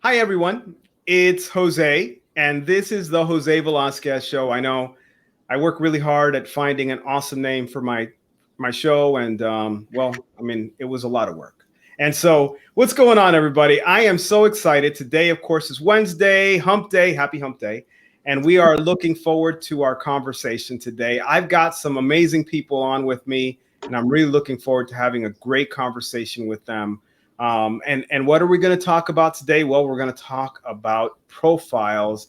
Hi, everyone. It's Jose, and this is the Jose Velazquez Show. I know I work really hard at finding an awesome name for my show, and it was a lot of work. And so, what's going on, everybody? I am so excited. Today, of course, is Wednesday, Hump Day. Happy Hump Day. And we are looking forward to our conversation today. I've got some amazing people on with me, and I'm really looking forward to having a great conversation with them. And what are we going to talk about today? Well, we're going to talk about profiles.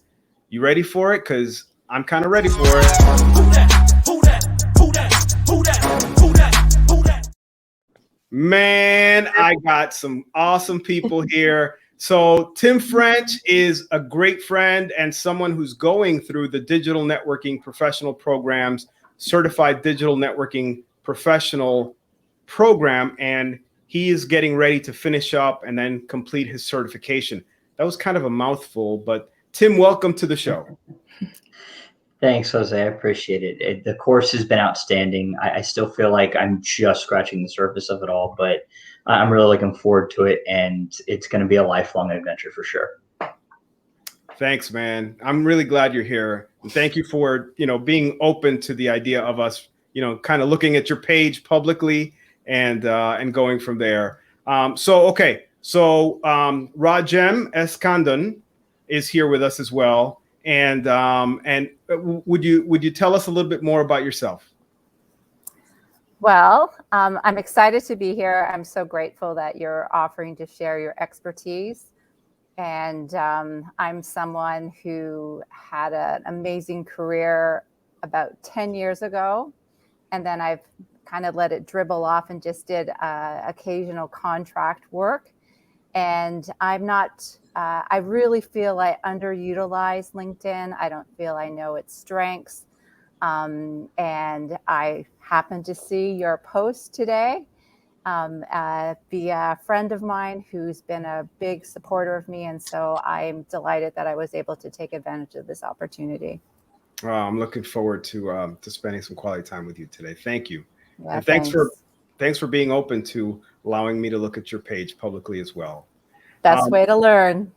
You ready for it? Because I'm kind of ready for it. Who that? Who that? Who that? Who that? Who that? Who that? Man, I got some awesome people here. So Tim French is a great friend and someone who's going through the digital networking professional programs, certified digital networking professional program, and he is getting ready to finish up and then complete his certification. That was kind of a mouthful, but Tim, welcome to the show. Thanks, Jose. I appreciate it. The course has been outstanding. I still feel like I'm just scratching the surface of it all, but I'm really looking forward to it, and it's going to be a lifelong adventure for sure. Thanks, man. I'm really glad you're here. And thank you for, being open to the idea of us, kind of looking at your page publicly and going from there. Rajem Eskandan is here with us as well. And would you tell us a little bit more about yourself? Well, I'm excited to be here. I'm so grateful that you're offering to share your expertise. And I'm someone who had an amazing career about 10 years ago. And then I've kind of let it dribble off and just did occasional contract work. And I really feel I underutilize LinkedIn. I don't feel I know its strengths. And I happened to see your post today via a friend of mine who's been a big supporter of me. And so I'm delighted that I was able to take advantage of this opportunity. I'm looking forward to spending some quality time with you today. Thank you. Yeah, and thanks for being open to allowing me to look at your page publicly as well. Best way to learn.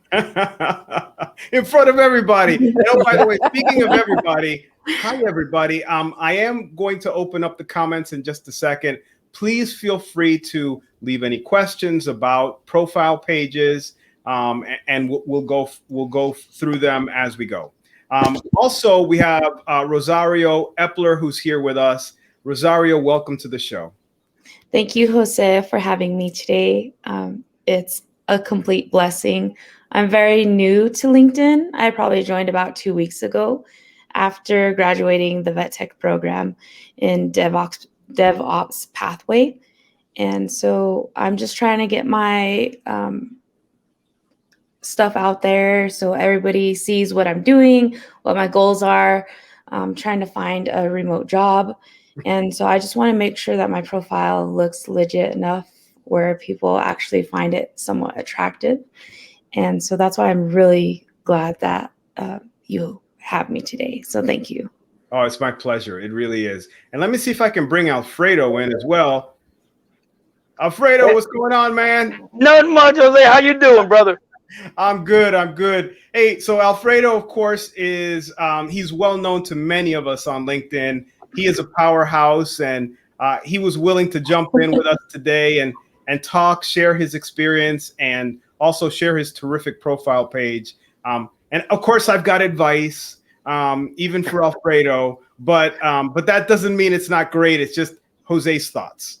In front of everybody. And oh, by the way, speaking of everybody, hi, everybody. I am going to open up the comments in just a second. Please feel free to leave any questions about profile pages, and we'll go through them as we go. Also, we have Rosario Epler, who's here with us. Rosario, welcome to the show. Thank you, Jose, for having me today. It's a complete blessing. I'm very new to LinkedIn. I probably joined about 2 weeks ago after graduating the vet tech program in DevOps pathway. And so I'm just trying to get my stuff out there so everybody sees what I'm doing, what my goals are. I'm trying to find a remote job. And so I just want to make sure that my profile looks legit enough where people actually find it somewhat attractive. And so that's why I'm really glad that you have me today. So thank you. Oh, it's my pleasure. It really is. And let me see if I can bring Alfredo in as well. Alfredo, what's going on, man? Nothing much, Jose. How you doing, brother? I'm good. Hey, so Alfredo, of course, is he's well known to many of us on LinkedIn. He is a powerhouse, and he was willing to jump in with us today and talk, share his experience, and also share his terrific profile page. And of course, I've got advice, even for Alfredo, but that doesn't mean it's not great. It's just Jose's thoughts.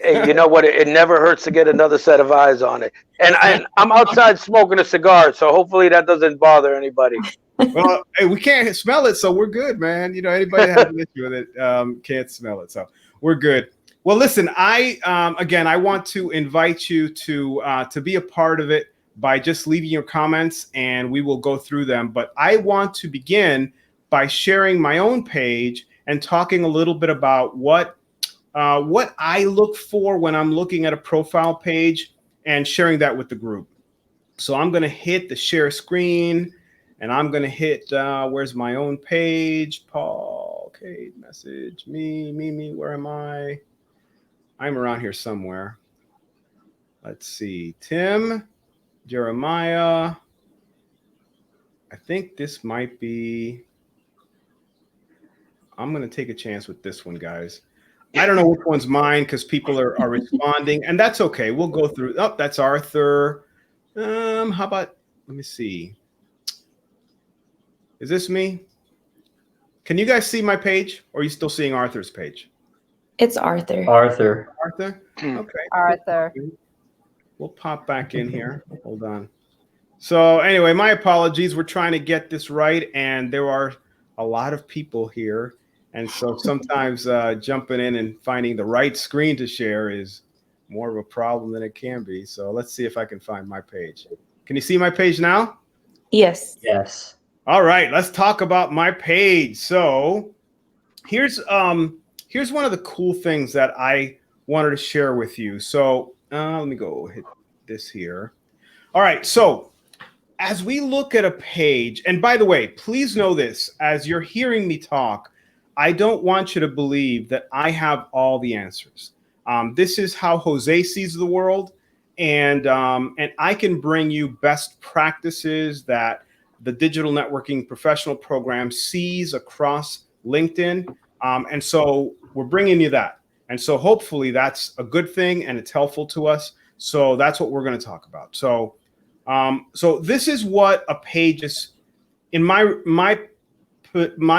Hey, you know what? It never hurts to get another set of eyes on it. And I'm outside smoking a cigar, so hopefully that doesn't bother anybody. Well, hey, we can't smell it, so we're good, man. Anybody that has an issue with it can't smell it, so we're good. Well, listen, I want to invite you to be a part of it by just leaving your comments, and we will go through them. But I want to begin by sharing my own page and talking a little bit about what I look for when I'm looking at a profile page and sharing that with the group. So I'm going to hit the share screen, and I'm going to hit, where's my own page? Paul, okay, message, me, where am I? I'm around here somewhere. Let's see, Tim. Jeremiah. I think this might be. I'm going to take a chance with this one, guys. I don't know which one's mine because people are responding, and that's okay. We'll go through. Oh, that's Arthur. How about, let me see. Is this me? Can you guys see my page, or are you still seeing Arthur's page? It's Arthur. Arthur. Arthur? Okay. Arthur. We'll pop back in here. Hold on. So anyway, my apologies. We're trying to get this right, and there are a lot of people here. And so sometimes jumping in and finding the right screen to share is more of a problem than it can be. So let's see if I can find my page. Can you see my page now? Yes. Yes. All right, let's talk about my page. So here's one of the cool things that I wanted to share with you. So let me go hit this here. All right, so as we look at a page, and by the way, please know this, as you're hearing me talk, I don't want you to believe that I have all the answers. This is how Jose sees the world, and I can bring you best practices that the digital networking professional program sees across LinkedIn. And so we're bringing you that. And so hopefully that's a good thing and it's helpful to us. So that's what we're going to talk about. So this is what a page is, in my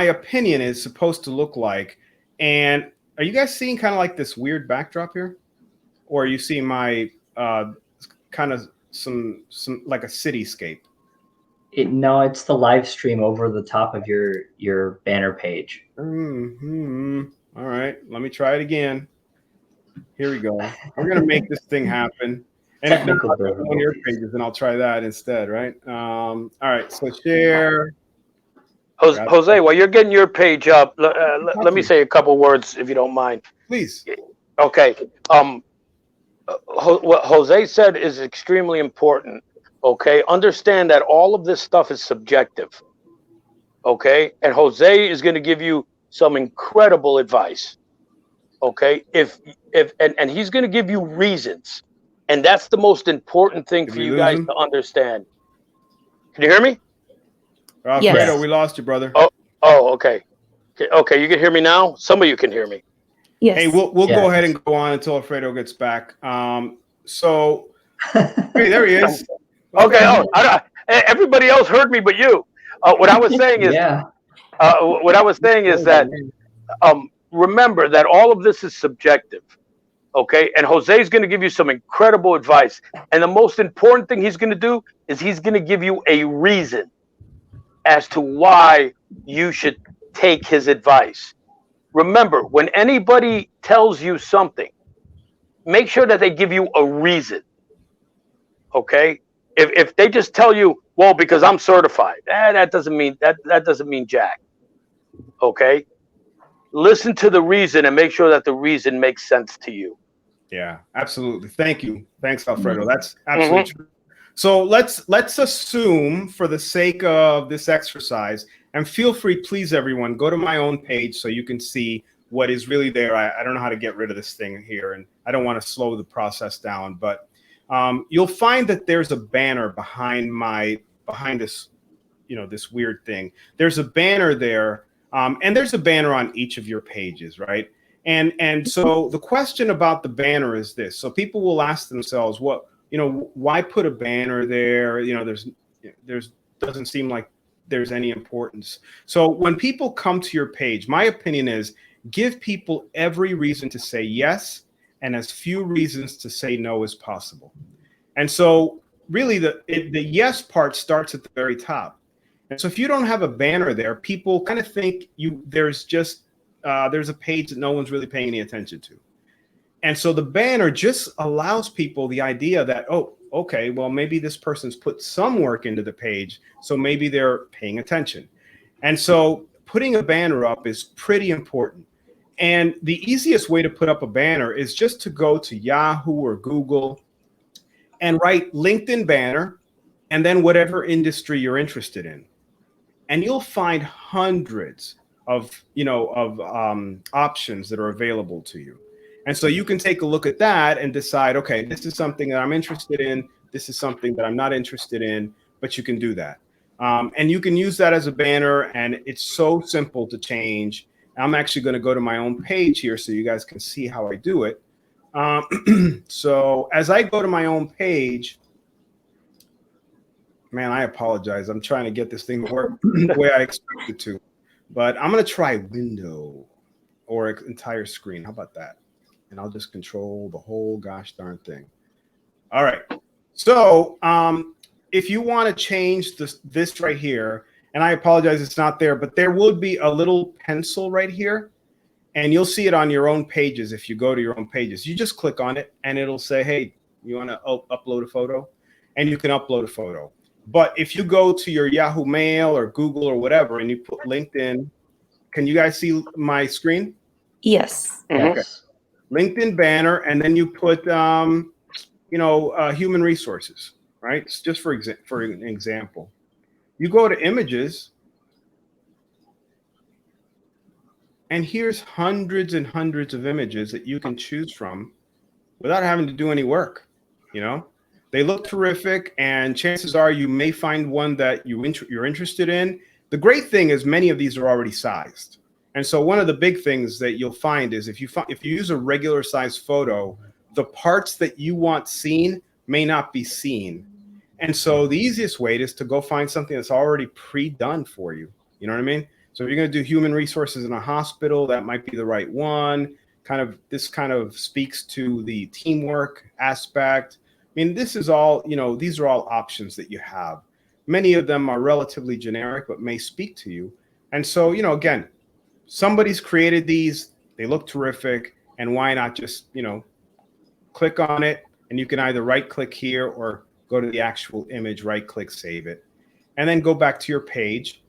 opinion, is supposed to look like. And are you guys seeing kind of like this weird backdrop here? Or are you seeing my kind of some like a cityscape? No, it's the live stream over the top of your banner page. All right, let me try it again. Here we go. We're gonna make this thing happen. And if not, on your pages, then I'll try that instead, right? All right, so share. Jose, while you're getting your page up, let me say a couple words if you don't mind. Please. Okay. What Jose said is extremely important. Okay. Understand that all of this stuff is subjective. Okay. And Jose is going to give you some incredible advice. Okay. And he's going to give you reasons. And that's the most important thing for you guys to understand. Can you hear me? Alfredo, yes. We lost you, brother. Oh, okay. Okay, you can hear me now? Some of you can hear me. Yes. Hey, we'll go ahead and go on until Alfredo gets back. So, hey, there he is. Okay. Everybody else heard me but you. What I was saying is, that remember that all of this is subjective. Okay, and Jose is going to give you some incredible advice. And the most important thing he's going to do is he's going to give you a reason as to why you should take his advice. Remember, when anybody tells you something, make sure that they give you a reason. Okay? If they just tell you, well, because I'm certified, that doesn't mean jack. Okay? Listen to the reason and make sure that the reason makes sense to you. Yeah, absolutely. Thank you. Thanks, Alfredo. That's absolutely true. So let's assume, for the sake of this exercise, and feel free, please, everyone, go to my own page so you can see what is really there. I don't know how to get rid of this thing here, and I don't want to slow the process down, but you'll find that there's a banner behind this, this weird thing. There's a banner there, and there's a banner on each of your pages, right? And so the question about the banner is this. So people will ask themselves, why put a banner there? There's doesn't seem like there's any importance. So when people come to your page, my opinion is give people every reason to say yes and as few reasons to say no as possible. And so really the yes part starts at the very top. And so if you don't have a banner there, people kind of think there's a page that no one's really paying any attention to. And so the banner just allows people the idea that, oh, okay, well, maybe this person's put some work into the page, so maybe they're paying attention. And so putting a banner up is pretty important. And the easiest way to put up a banner is just to go to Yahoo or Google and write LinkedIn banner and then whatever industry you're interested in. And you'll find hundreds of options that are available to you. And so you can take a look at that and decide, okay, this is something that I'm interested in. this is something that I'm not interested in, but you can do that. And you can use that as a banner, and it's so simple to change. I'm actually going to go to my own page here so you guys can see how I do it. So as I go to my own page, man, I apologize. I'm trying to get this thing to work the way I expect it to. But I'm going to try window or entire screen. How about that? And I'll just control the whole gosh darn thing. All right. So if you want to change this right here, and I apologize, it's not there, but there will be a little pencil right here, and you'll see it on your own pages. If you go to your own pages, you just click on it, and it'll say, hey, you want to upload a photo? And you can upload a photo. But if you go to your Yahoo Mail or Google or whatever, and you put LinkedIn, can you guys see my screen? Yes. Okay. LinkedIn banner, and then you put, human resources, right? It's just for an example. You go to images, and here's hundreds and hundreds of images that you can choose from without having to do any work. They look terrific, and chances are you may find one that you're interested in. The great thing is many of these are already sized. And so one of the big things that you'll find is if you use a regular size photo, the parts that you want seen may not be seen. And so the easiest way is to go find something that's already pre-done for you. You know what I mean? So if you're going to do human resources in a hospital, that might be the right one. This kind of speaks to the teamwork aspect. I mean, this is all, these are all options that you have. Many of them are relatively generic, but may speak to you. And so, again, somebody's created these, they look terrific, and why not just, click on it, and you can either right click here or go to the actual image, right click, save it, and then go back to your page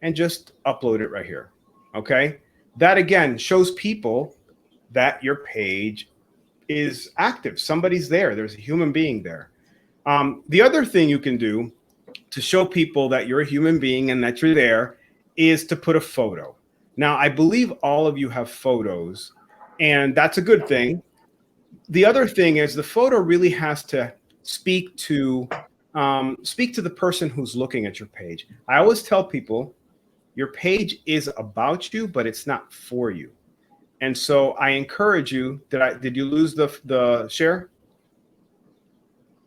and just upload it right here. Okay. That again shows people that your page is active. Somebody's there. There's a human being there. The other thing you can do to show people that you're a human being and that you're there is to put a photo. Now, I believe all of you have photos, and that's a good thing. The other thing is the photo really has to speak to the person who's looking at your page. I always tell people your page is about you, but it's not for you. And so I encourage you. Did you lose the share?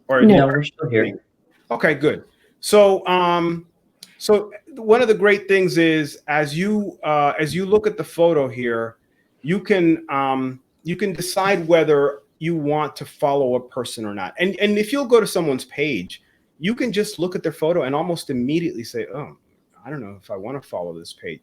Or no, we're still here. Okay, good. So so one of the great things is as you look at the photo here, you can decide whether you want to follow a person or not. And if you'll go to someone's page, you can just look at their photo and almost immediately say, oh, I don't know if I want to follow this page.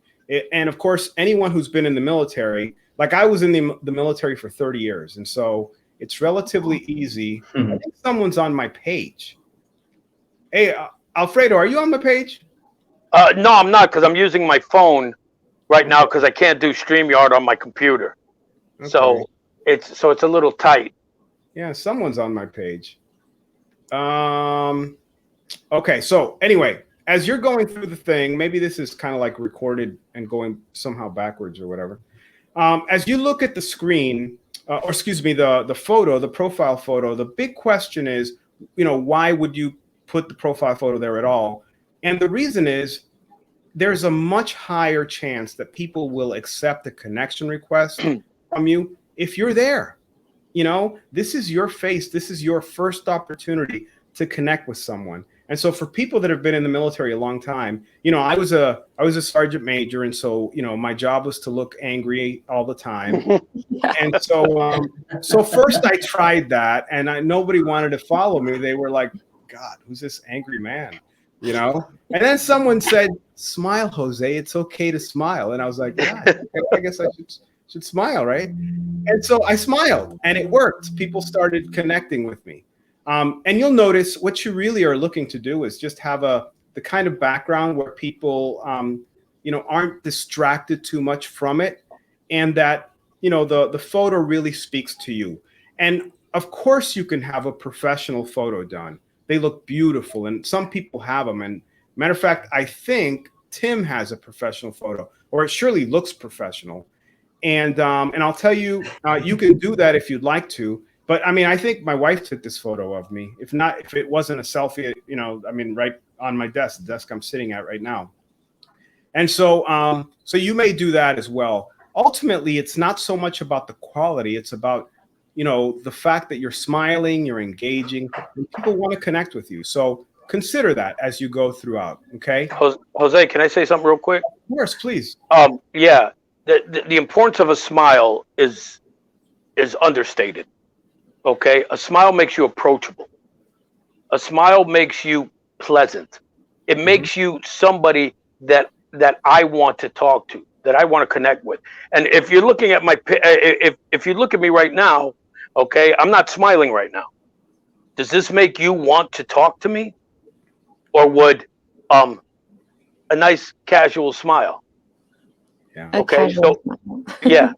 And of course, anyone who's been in the military, like I was in the military for 30 years. And so it's relatively easy. I think someone's on my page. Hey, Alfredo, are you on my page? No, I'm not, because I'm using my phone right now because I can't do StreamYard on my computer. Okay. So it's a little tight. Yeah, someone's on my page. Okay, so anyway, as you're going through the thing, maybe this is kind of like recorded and going somehow backwards or whatever. As you look at the screen, or excuse me, the photo, the profile photo, the big question is, why would you put the profile photo there at all? And the reason is there's a much higher chance that people will accept a connection request from you if you're there. This is your face. This is your first opportunity to connect with someone. And so for people that have been in the military a long time, I was a sergeant major. And so, my job was to look angry all the time. And so, so first I tried that, and nobody wanted to follow me. They were like, God, who's this angry man? And then someone said, smile, Jose, it's okay to smile. And I was like, yeah, I guess I should smile, right? And so I smiled, and it worked. People started connecting with me. And you'll notice what you really are looking to do is just have the kind of background where people, aren't distracted too much from it, and that, the photo really speaks to you. And of course you can have a professional photo done. They look beautiful, and some people have them. And matter of fact, I think Tim has a professional photo, or it surely looks professional. And I'll tell you, you can do that if you'd like to. But I mean, I think my wife took this photo of me. If not, if it wasn't a selfie, you know, I mean, right on my desk, the desk I'm sitting at right now. And so, so you may do that as well. Ultimately, it's not so much about the quality. It's about, you know, the fact that you're smiling, you're engaging, and people want to connect with you. So consider that as you go throughout. Okay. Jose, can I say something real quick? Of course, please. Yeah. The importance of a smile is understated. Okay. A smile makes you approachable. A smile makes you pleasant. It makes you somebody that I want to talk to, that I want to connect with. And if you're looking at if you look at me right now, okay, I'm not smiling right now. Does this make you want to talk to me? Or would a nice casual smile? Yeah. Okay. So yeah,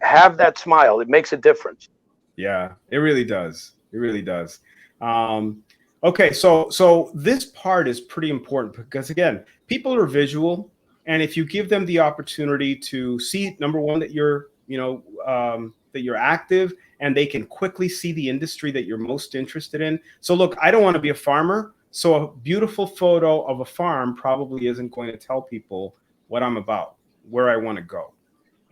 have that smile. It makes a difference. Yeah, it really does. It really does. Okay, so this part is pretty important because again, people are visual, and if you give them the opportunity to see, number one, that you're, you know, that you're active, and they can quickly see the industry that you're most interested in. So look, I don't want to be a farmer, so a beautiful photo of a farm probably isn't going to tell people what I'm about, where I want to go.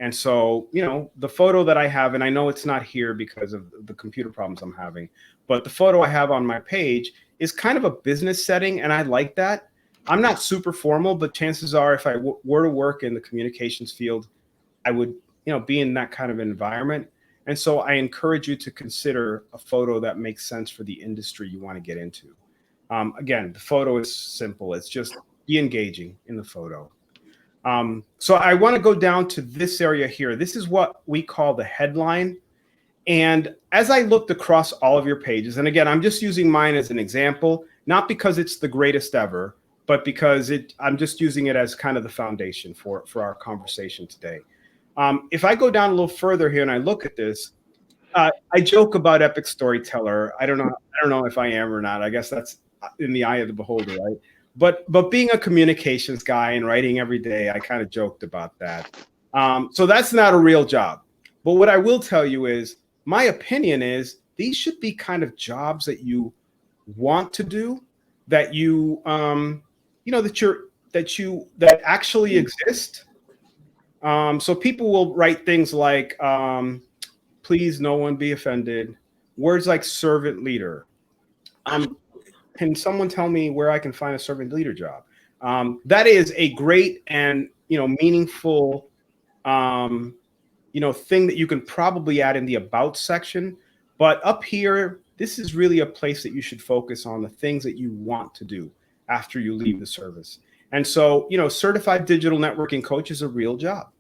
And so, you know, the photo that I have, and I know it's not here because of the computer problems I'm having, but the photo I have on my page is kind of a business setting, and I like that. I'm not super formal, but chances are if I were to work in the communications field, I would, you know, be in that kind of environment. And so I encourage you to consider a photo that makes sense for the industry you want to get into. Again, the photo is simple. It's just be engaging in the photo. So I want to go down to this area here. This is what we call the headline. And as I looked across all of your pages, and again, I'm just using mine as an example, not because it's the greatest ever, but because I'm just using it as kind of the foundation for our conversation today. If I go down a little further here and I look at this, I joke about epic storyteller. I don't know if I am or not. I guess that's in the eye of the beholder, right? But being a communications guy and writing every day, I kind of joked about that. So that's not a real job. But what I will tell you is, my opinion is these should be kind of jobs that you want to do, that you you know, that actually exist. So people will write things like, please no one be offended. Words like servant leader. Can someone tell me where I can find a servant leader job? That is a great and, you know, meaningful, you know, thing that you can probably add in the about section. But up here, this is really a place that you should focus on the things that you want to do after you leave the service. And so, you know, certified digital networking coach is a real job.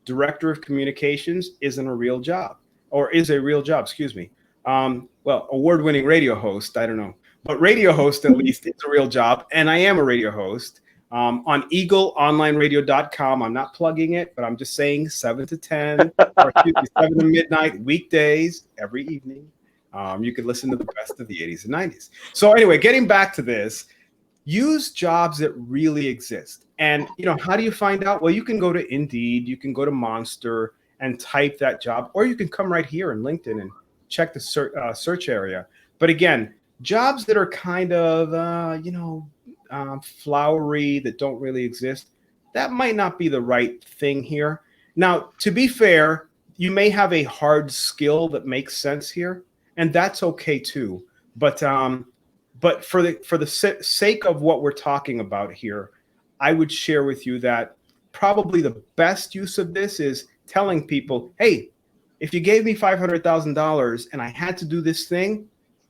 Director of communications isn't a real job, or is a real job, excuse me. Well, award-winning radio host, I don't know. But radio host, at least, is a real job. And I am a radio host on eagleonlineradio.com. I'm not plugging it, but I'm just saying 7 to 10, or 7 to midnight, weekdays, every evening. You can listen to the best of the 80s and 90s. So anyway, getting back to this, use jobs that really exist. And, you know, how do you find out? Well, you can go to Indeed, you can go to Monster and type that job, or you can come right here in LinkedIn and check the search area. But again, jobs that are kind of, you know, flowery, that don't really exist, that might not be the right thing here. Now, to be fair, you may have a hard skill that makes sense here, and that's okay too. But for the sake of what we're talking about here, I would share with you that probably the best use of this is telling people, hey, if you gave me $500,000 and I had to do this thing,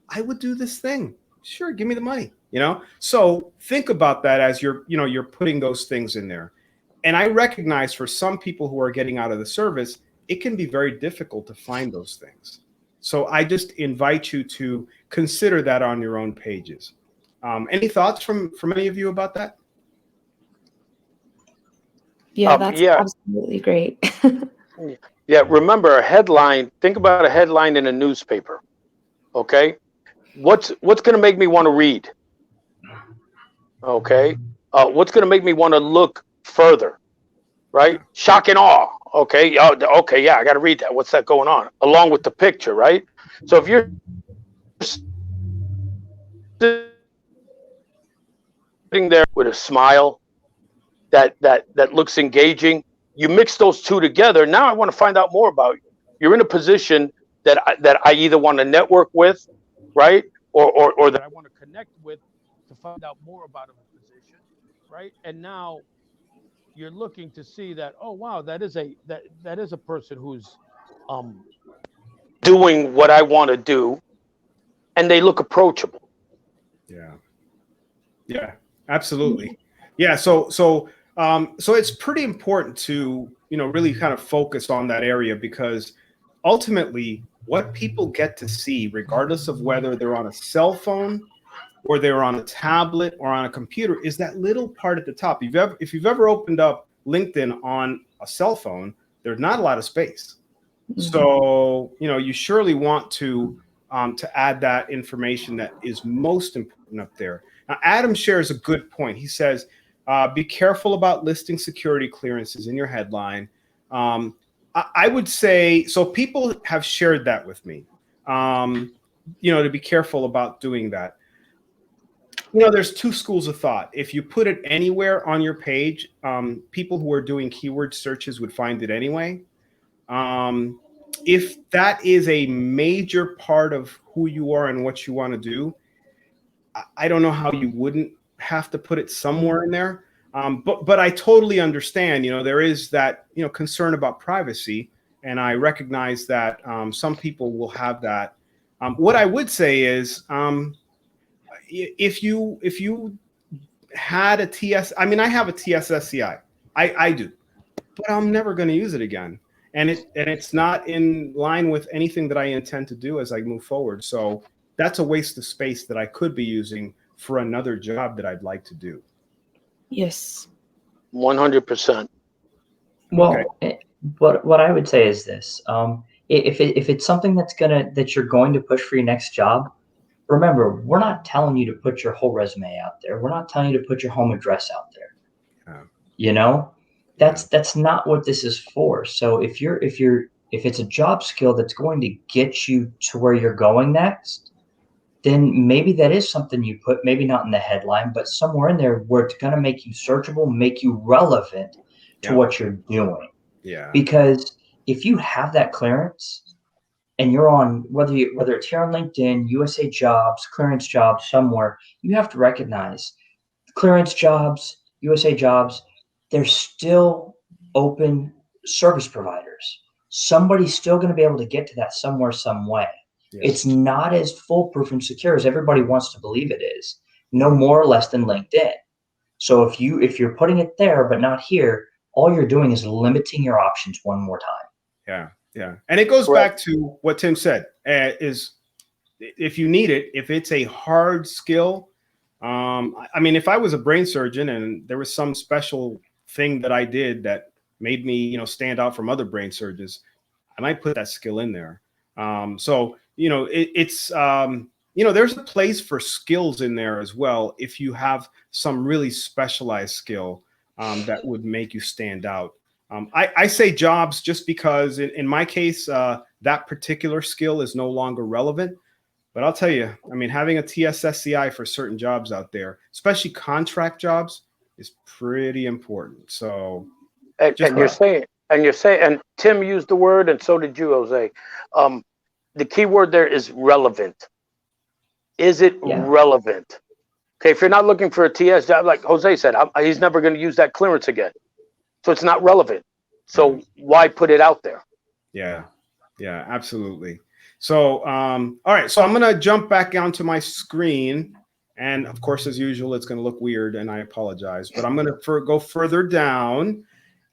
I would do this thing. Sure, give me the money, you know? So think about that as you're putting those things in there. And I recognize for some people who are getting out of the service, it can be very difficult to find those things. So I just invite you to consider that on your own pages. Any thoughts from any of you about that? Yeah, that's absolutely great. Yeah, remember a headline. Think about a headline in a newspaper. Okay, what's going to make me want to read? Okay, what's going to make me want to look further? Right? Shock and awe. Okay, okay, yeah, I got to read that. What's that going on? Along with the picture, right? So if you're sitting there with a smile that looks engaging, you mix those two together. Now I want to find out more about you. You're in a position that I either want to network with, right, or that I want to connect with to find out more about a position, right? And now you're looking to see that, oh wow, that is a person who's doing what I want to do, and they look approachable. Yeah, absolutely. Yeah, so it's pretty important to, really kind of focus on that area, because ultimately what people get to see, regardless of whether they're on a cell phone or they're on a tablet or on a computer, is that little part at the top. If you've ever opened up LinkedIn on a cell phone, there's not a lot of space. So, you surely want to add that information that is most important up there. Now, Adam shares a good point. He says, be careful about listing security clearances in your headline. I would say, so people have shared that with me, to be careful about doing that. There's two schools of thought. If you put it anywhere on your page, people who are doing keyword searches would find it anyway. If that is a major part of who you are and what you want to do, I don't know how you wouldn't have to put it somewhere in there. But I totally understand, there is that, concern about privacy. And I recognize that some people will have that. What I would say is, if you had a TS, I mean, I have a TSSCI. I do, but I'm never going to use it again. And it's not in line with anything that I intend to do as I move forward. So that's a waste of space that I could be using for another job that I'd like to do. Yes. 100%. Well, okay. What I would say is this: if it's something that you're going to push for your next job, remember, we're not telling you to put your whole resume out there. We're not telling you to put your home address out there. That's not what this is for. So if it's a job skill that's going to get you to where you're going next, then maybe that is something you put, maybe not in the headline, but somewhere in there where it's going to make you searchable, make you relevant to what you're doing. Yeah. Because if you have that clearance and you're on, whether it's here on LinkedIn, USA Jobs, clearance jobs somewhere, you have to recognize clearance jobs, USA Jobs, they're still open service providers. Somebody's still going to be able to get to that somewhere, some way. Yes. It's not as foolproof and secure as everybody wants to believe it is, no more or less than LinkedIn. So if you're putting it there but not here, all you're doing is limiting your options one more time. Yeah. And it goes back to what Tim said, is if you need it, if it's a hard skill, I mean, if I was a brain surgeon and there was some special thing that I did that made me, stand out from other brain surgeons, I might put that skill in there. It's there's a place for skills in there as well. If you have some really specialized skill that would make you stand out. I say jobs just because in my case, that particular skill is no longer relevant. But I'll tell you, I mean, having a TSSCI for certain jobs out there, especially contract jobs, is pretty important. So, and you're saying, and Tim used the word, and so did you, Jose. The key word there is relevant. Is it relevant? Okay, if you're not looking for a TS job, like Jose said, he's never going to use that clearance again. So it's not relevant. So why put it out there? Yeah, absolutely. So, all right. So I'm going to jump back onto my screen. And of course, as usual, it's going to look weird and I apologize, but I'm going to go further down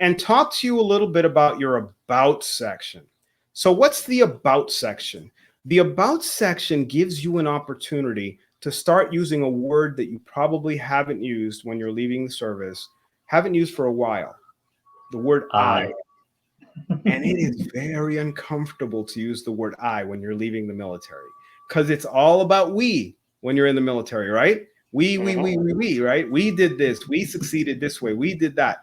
and talk to you a little bit about your about section. So what's the about section? The about section gives you an opportunity to start using a word that you probably haven't used when you're leaving the service, haven't used for a while, the word I. And it is very uncomfortable to use the word I when you're leaving the military, because it's all about we when you're in the military, right? We, right? We did this. We succeeded this way. We did that.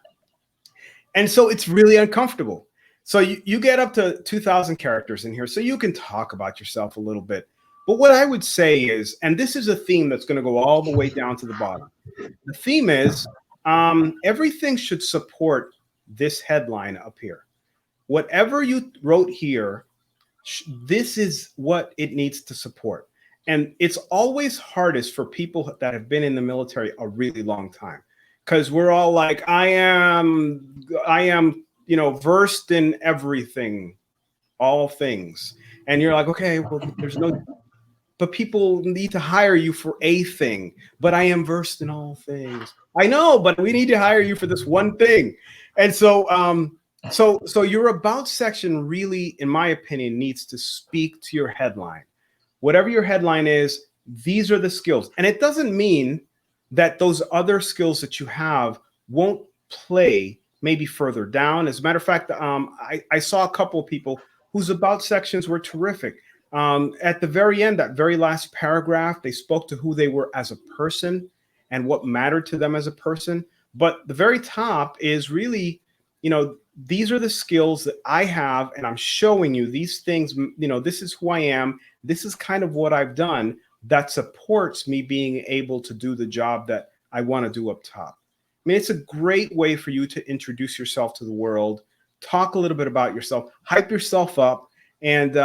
And so it's really uncomfortable. So you get up to 2,000 characters in here, so you can talk about yourself a little bit. But what I would say is, and this is a theme that's going to go all the way down to the bottom. The theme is everything should support this headline up here. Whatever you wrote here, this is what it needs to support. And it's always hardest for people that have been in the military a really long time, because we're all like, I am, versed in everything, all things. And you're like, okay, well, but people need to hire you for a thing. But I am versed in all things. I know, but we need to hire you for this one thing. And so, so your about section really, in my opinion, needs to speak to your headline. Whatever your headline is, these are the skills. And it doesn't mean that those other skills that you have won't play maybe further down. As a matter of fact, I saw a couple of people whose about sections were terrific. At the very end, that very last paragraph, they spoke to who they were as a person and what mattered to them as a person. But the very top is really, these are the skills that I have, and I'm showing you these things. This is who I am. This is kind of what I've done that supports me being able to do the job that I want to do up top. I mean, it's a great way for you to introduce yourself to the world, talk a little bit about yourself, hype yourself up, and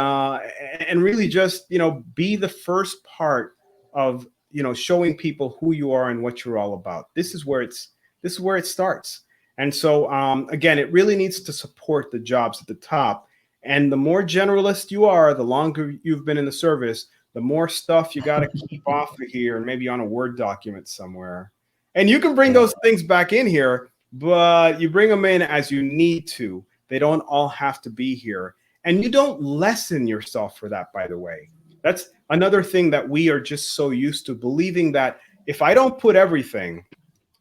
really just, be the first part of, showing people who you are and what you're all about. This is where it starts. And so, again, it really needs to support the jobs at the top. And the more generalist you are, the longer you've been in the service, the more stuff you got to keep off of here and maybe on a Word document somewhere. And you can bring those things back in here, but you bring them in as you need to. They don't all have to be here. And you don't lessen yourself for that, by the way. That's another thing that we are just so used to, believing that if I don't put everything,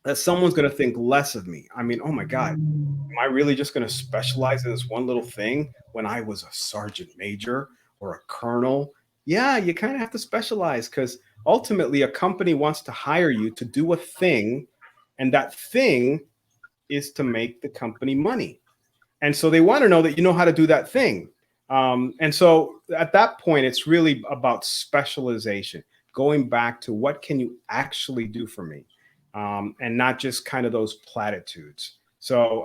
that someone's going to think less of me. I mean, oh my God, am I really just going to specialize in this one little thing when I was a sergeant major or a colonel? Yeah, you kind of have to specialize, because ultimately a company wants to hire you to do a thing, and that thing is to make the company money. And so they want to know that you know how to do that thing. And so at that point, it's really about specialization, going back to what can you actually do for me, and not just kind of those platitudes. So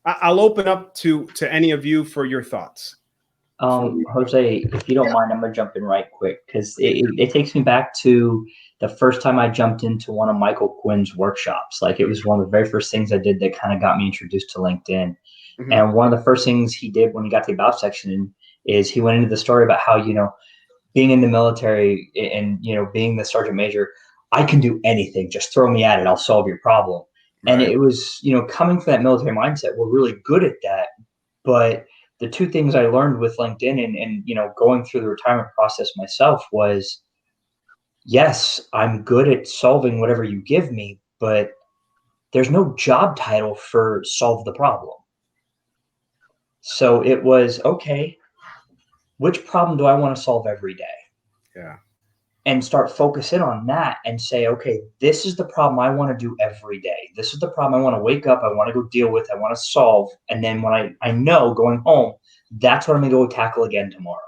I'll open up to any of you for your thoughts. Jose, if you don't mind, I'm gonna jump in right quick, because it takes me back to the first time I jumped into one of Michael Quinn's workshops. Like, it was one of the very first things I did that kind of got me introduced to LinkedIn. Mm-hmm. And one of the first things he did when he got the about section is he went into the story about how, being in the military and, being the sergeant major, I can do anything. Just throw me at it. I'll solve your problem. Right. And it was, coming from that military mindset, we're really good at that. But the two things I learned with LinkedIn and going through the retirement process myself was, yes, I'm good at solving whatever you give me, but there's no job title for solve the problem. So it was, okay, which problem do I want to solve every day? Yeah. And start focusing on that and say, okay, this is the problem I want to do every day. This is the problem I want to wake up, I want to go deal with, I want to solve. And then when I know going home, that's what I'm going to go tackle again tomorrow.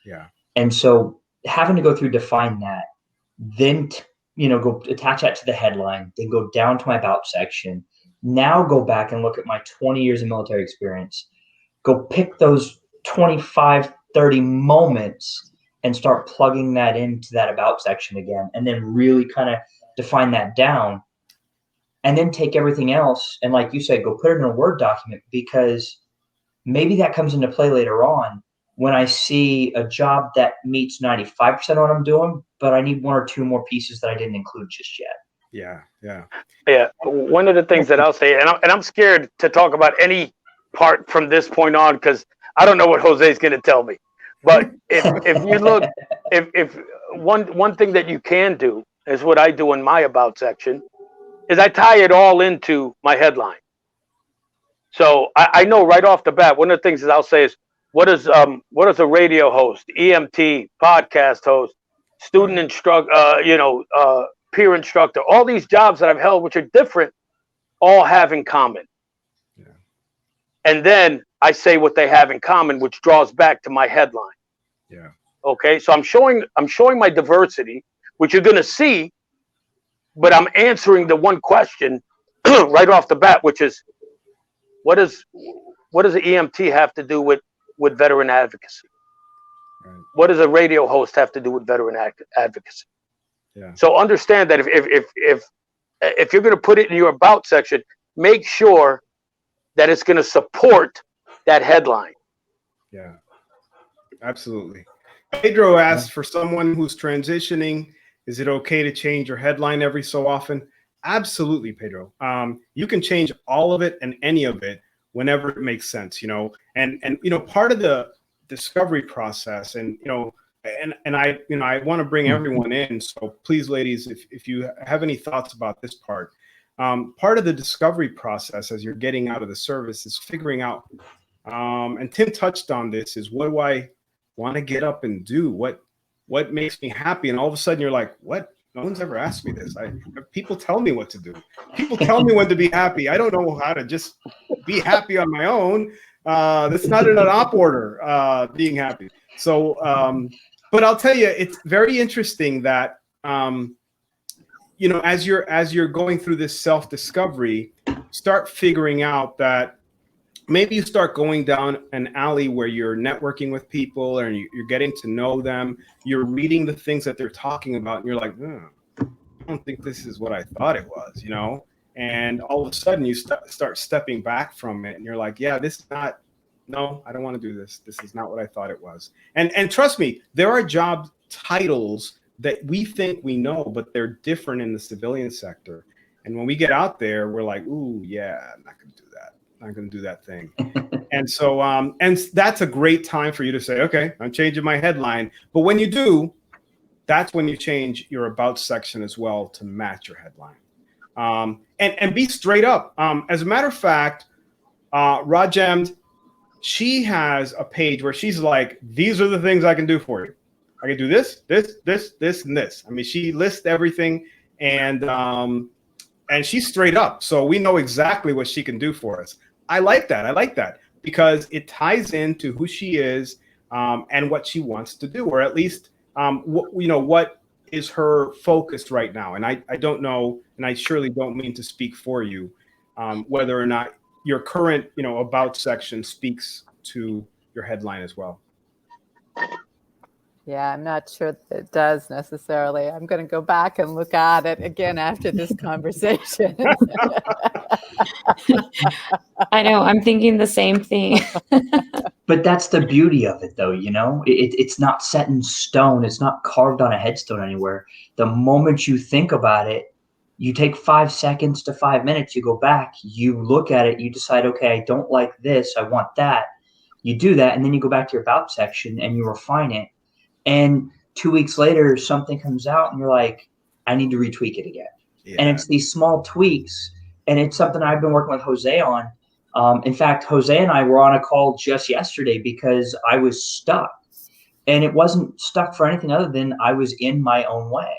Yeah. And so having to go through, define that, then, go attach that to the headline, then go down to my about section. Now go back and look at my 20 years of military experience. Go pick those 25, 30 moments and start plugging that into that about section again, and then really kind of define that down, and then take everything else and, like you said, go put it in a Word document, because maybe that comes into play later on when I see a job that meets 95% of what I'm doing, but I need one or two more pieces that I didn't include just yet. Yeah. One of the things that I'll say, and I'm scared to talk about any part from this point on, because I don't know what Jose's going to tell me. But if you look, if one thing that you can do is what I do in my about section is I tie it all into my headline. So I know right off the bat, one of the things that I'll say is, what is a radio host, EMT, podcast host, student instructor, peer instructor, all these jobs that I've held, which are different, all have in common. Yeah. And then I say what they have in common, which draws back to my headline. Yeah. Okay. So I'm showing my diversity, which you're going to see, but I'm answering the one question right off the bat, which is, what does an EMT have to do with veteran advocacy? Right. What does a radio host have to do with veteran advocacy? Yeah. So understand that if you're going to put it in your about section, make sure that it's going to support that headline. Yeah, absolutely. Pedro asked, for someone who's transitioning, is it okay to change your headline every so often? Absolutely, Pedro. You can change all of it and any of it whenever it makes sense, and part of the discovery process, and I want to bring everyone in. So please, ladies, if you have any thoughts about this part of the discovery process as you're getting out of the service is figuring out, and Tim touched on this, is what do I want to get up and do? What makes me happy? And all of a sudden you're like, what? No one's ever asked me this. People tell me what to do. People tell me when to be happy. I don't know how to just be happy on my own. That's not in an op order, being happy. So, but I'll tell you, it's very interesting that, as you're going through this self-discovery, start figuring out that maybe you start going down an alley where you're networking with people and you're getting to know them. You're reading the things that they're talking about, and you're like, I don't think this is what I thought it was, And all of a sudden you start stepping back from it, and you're like, yeah, this is not. No, I don't want to do this. This is not what I thought it was. And trust me, there are job titles that we think we know, but they're different in the civilian sector. And when we get out there, we're like, ooh, yeah, I'm not going to do that. I'm going to do that thing. And so, and that's a great time for you to say, okay, I'm changing my headline. But when you do, that's when you change your about section as well to match your headline. And be straight up. As a matter of fact, Rajem, she has a page where she's like, these are the things I can do for you. I can do this, this, this, this, and this. I mean, she lists everything, and she's straight up. So we know exactly what she can do for us. I like that because it ties into who she is, and what she wants to do, or at least, what is her focus right now. And I don't know, and I surely don't mean to speak for you, whether or not your current, about section speaks to your headline as well. Yeah, I'm not sure that it does necessarily. I'm going to go back and look at it again after this conversation. I know, I'm thinking the same thing. But that's the beauty of it, though, it's not set in stone. It's not carved on a headstone anywhere. The moment you think about it, you take 5 seconds to 5 minutes, you go back, you look at it, you decide, okay, I don't like this, I want that. You do that, and then you go back to your about section and you refine it. And 2 weeks later, something comes out and you're like, I need to retweak it again. Yeah. And it's these small tweaks. And it's something I've been working with Jose on. In fact, Jose and I were on a call just yesterday because I was stuck. And it wasn't stuck for anything other than I was in my own way.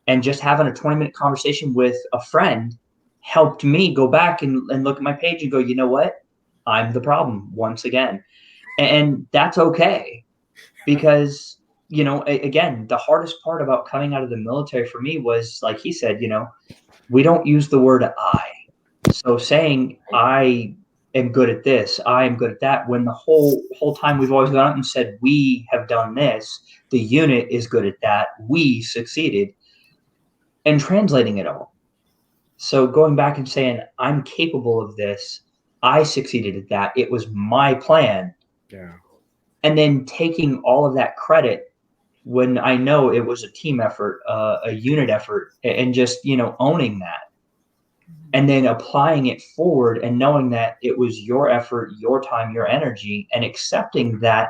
And just having a 20-minute conversation with a friend helped me go back and look at my page and go, you know what? I'm the problem once again. And that's okay. Because, again, the hardest part about coming out of the military for me was, like he said, we don't use the word I. So saying I am good at this, I am good at that, when the whole time we've always gone out and said we have done this, the unit is good at that, we succeeded, and translating it all. So going back and saying I'm capable of this, I succeeded at that, it was my plan. Yeah. And then taking all of that credit when I know it was a team effort, a unit effort, and just, owning that. And then applying it forward and knowing that it was your effort, your time, your energy, and accepting that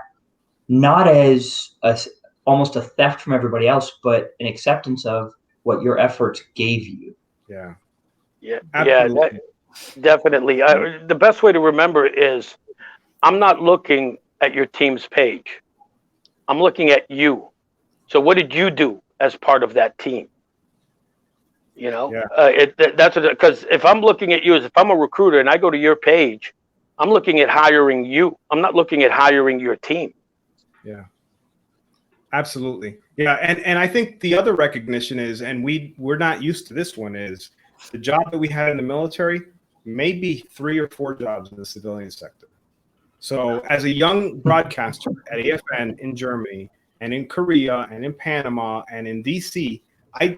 not as almost a theft from everybody else, but an acceptance of what your efforts gave you. Yeah. Yeah. Absolutely. Yeah, definitely. The best way to remember it is I'm not looking at your team's page. I'm looking at you. So what did you do as part of that team? Yeah. That's because if I'm looking at you as if I'm a recruiter and I go to your page, I'm looking at hiring you. I'm not looking at hiring your team. Yeah. Absolutely. Yeah. And I think the other recognition is, and we're not used to this one, is the job that we had in the military, maybe 3 or 4 jobs in the civilian sector. So as a young broadcaster at AFN in Germany and in Korea and in Panama and in DC, I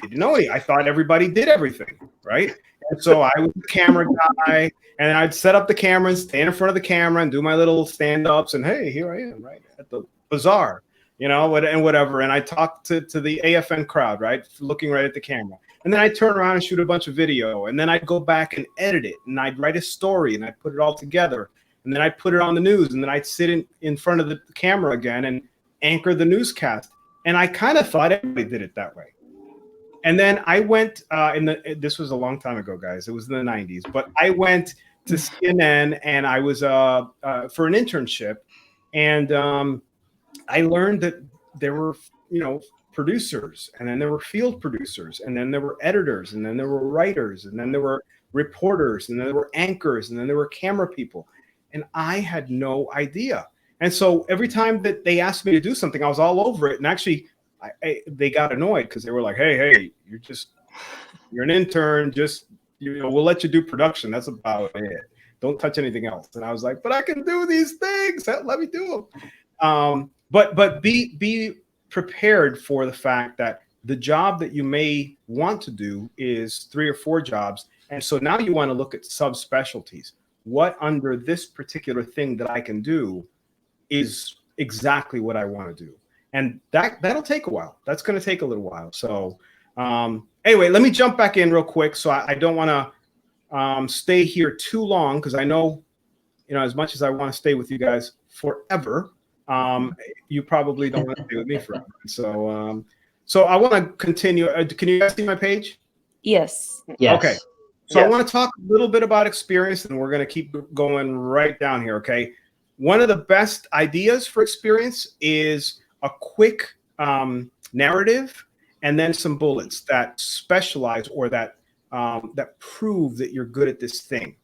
didn't know any. I thought everybody did everything, right? And so I was the camera guy, and I'd set up the camera and stand in front of the camera and do my little stand-ups, and hey, here I am, right, at the bazaar, and whatever. And I talked to the AFN crowd, right, looking right at the camera. And then I'd turn around and shoot a bunch of video, and then I'd go back and edit it, and I'd write a story, and I'd put it all together, and then I'd put it on the news, and then I'd sit in front of the camera again and anchor the newscast. And I kind of thought everybody did it that way. And then I went this was a long time ago, guys. It was in the 90s, but I went to CNN, and I was for an internship, and I learned that there were, producers, and then there were field producers, and then there were editors, and then there were writers, and then there were reporters, and then there were anchors, and then there were camera people. And I had no idea. And so every time that they asked me to do something, I was all over it. And actually, they got annoyed because they were like, hey, you're an intern. Just, we'll let you do production. That's about it. Don't touch anything else. And I was like, but I can do these things. Let me do them. But be prepared for the fact that the job that you may want to do is 3 or 4 jobs. And so now you want to look at subspecialties. What under this particular thing that I can do is exactly what I want to do. And that'll take a while. That's going to take a little while. So anyway, let me jump back in real quick. So I don't want to stay here too long, because I know, as much as I want to stay with you guys forever, you probably don't want to stay with me forever. So I want to continue. Can you guys see my page? Yes. Yes. Okay. So I want to talk a little bit about experience, and we're going to keep going right down here. Okay. One of the best ideas for experience is a quick narrative, and then some bullets that specialize or that prove that you're good at this thing.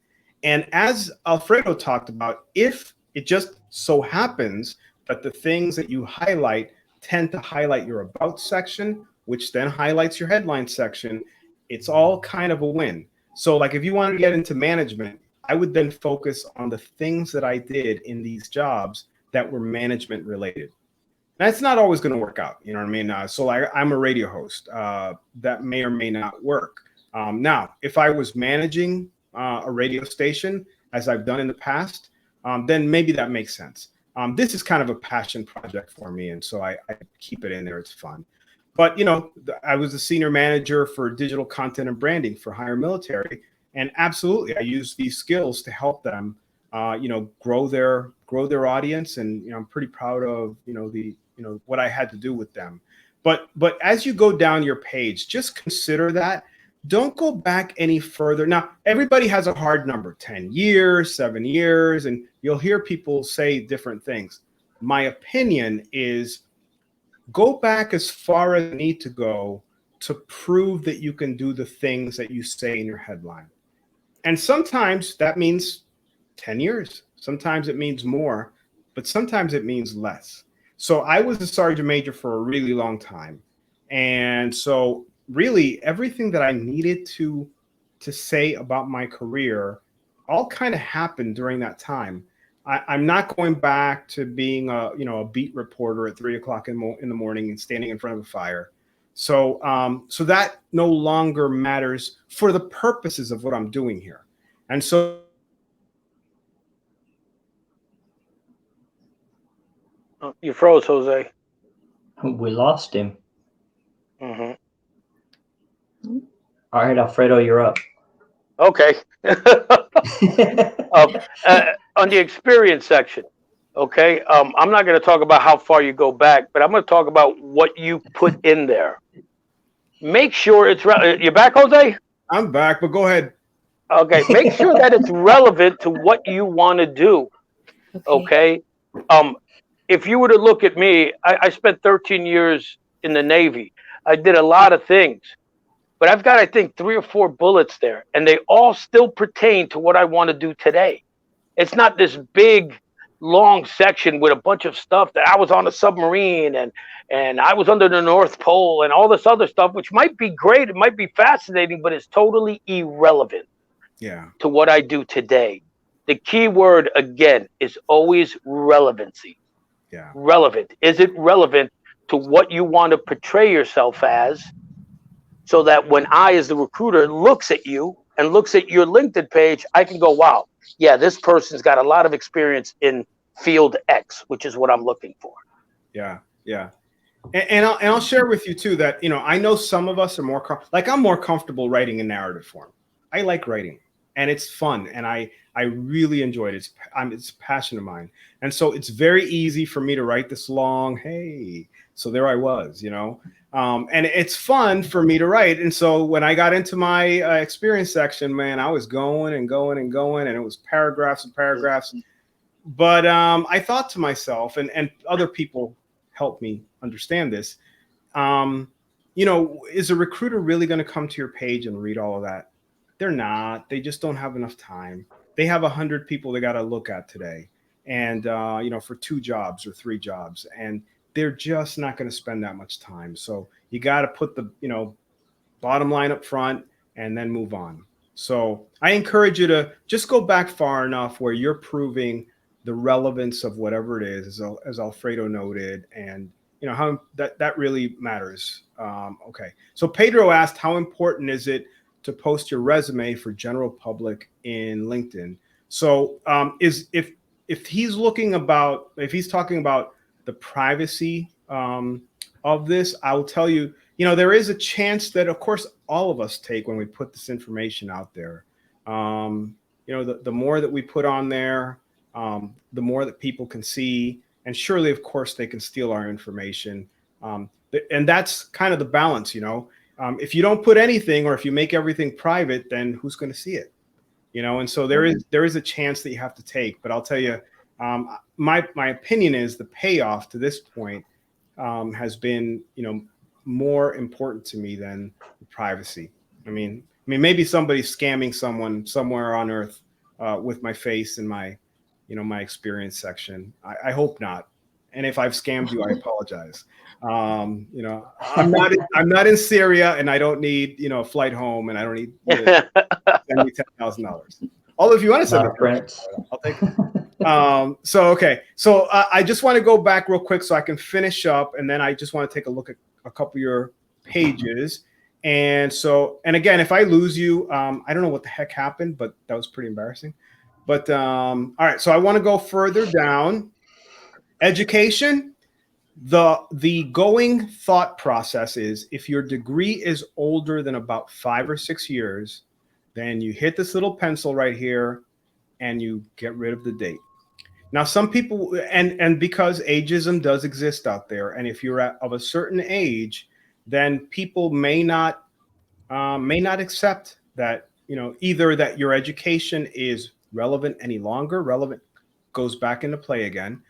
And as Alfredo talked about, if it just so happens that the things that you highlight tend to highlight your about section, which then highlights your headline section, it's all kind of a win. So like if you want to get into management, I would then focus on the things that I did in these jobs that were management related. That's not always going to work out. You know what I mean? So I'm a radio host. That may or may not work. Now, if I was managing a radio station, as I've done in the past, then maybe that makes sense. This is kind of a passion project for me, and so I keep it in there. It's fun. But, I was a senior manager for digital content and branding for Higher Military, and absolutely, I use these skills to help them, grow their audience, and I'm pretty proud of what I had to do with them. But as you go down your page, just consider that. Don't go back any further. Now, everybody has a hard number, 10 years, 7 years, and you'll hear people say different things. My opinion is go back as far as you need to go to prove that you can do the things that you say in your headline. And sometimes that means 10 years. Sometimes it means more, but sometimes it means less. So I was a sergeant major for a really long time. And so really everything that I needed to say about my career all kind of happened during that time. I'm not going back to being a beat reporter at 3 o'clock in the morning and standing in front of a fire. So that no longer matters for the purposes of what I'm doing here. And so You froze, Jose. We lost him. Mm-hmm. All right, Alfredo, you're up. Okay. On the experience section, okay, I'm not going to talk about how far you go back, but I'm going to talk about what you put in there. Make sure it's you're back, Jose? I'm back, but go ahead. Okay, make sure that it's relevant to what you want to do. Okay. If you were to look at me, I spent 13 years in the Navy. I did a lot of things, but I've got, I think, 3 or 4 bullets there, and they all still pertain to what I want to do today. It's not this big, long section with a bunch of stuff that I was on a submarine and I was under the North Pole and all this other stuff, which might be great. It might be fascinating, but it's totally irrelevant to what I do today. The key word, again, is always relevancy. Yeah. Relevant. Is it relevant to what you want to portray yourself as, so that when I, as the recruiter, looks at you and looks at your LinkedIn page, I can go, wow, yeah, this person's got a lot of experience in field X, which is what I'm looking for. Yeah. Yeah. And I'll share with you too that, I know some of us are more I'm more comfortable writing in narrative form. I like writing and it's fun. And I really enjoyed it. It's a passion of mine. And so it's very easy for me to write this long, hey, so there I was, and it's fun for me to write. And so when I got into my experience section, man, I was going and going and going, and it was paragraphs and paragraphs. But I thought to myself, and other people helped me understand this, is a recruiter really going to come to your page and read all of that? They're not. They just don't have enough time. They have 100 people they got to look at today, and for 2 jobs or 3 jobs, and they're just not going to spend that much time. So you got to put the bottom line up front and then move on. So I encourage you to just go back far enough where you're proving the relevance of whatever it is, as Alfredo noted, and how that really matters. Okay, so Pedro asked, how important is it to post your resume for general public in LinkedIn? So if he's talking about the privacy of this, I will tell you, there is a chance that, of course, all of us take when we put this information out there. The more that we put on there, the more that people can see, and surely, of course, they can steal our information. And that's kind of the balance, if you don't put anything, or if you make everything private, then who's going to see it? And so there is a chance that you have to take. But I'll tell you, my opinion is the payoff to this point has been, more important to me than the privacy. I mean, maybe somebody's scamming someone somewhere on earth with my face in my, my experience section. I hope not. And if I've scammed you, I apologize. I'm not in Syria, and I don't need, a flight home, and I don't need to send me $10,000. Although if you want to send me, I'll take it. So I just want to go back real quick so I can finish up, and then I just want to take a look at a couple of your pages. And again, if I lose you, I don't know what the heck happened, but that was pretty embarrassing. But all right, so I want to go further down. Education. The going thought process is, if your degree is older than about 5 or 6 years, then you hit this little pencil right here and you get rid of the date. Now, some people, and because ageism does exist out there, and if you're of a certain age, then people may not accept that, either that your education is relevant any longer, relevant goes back into play again,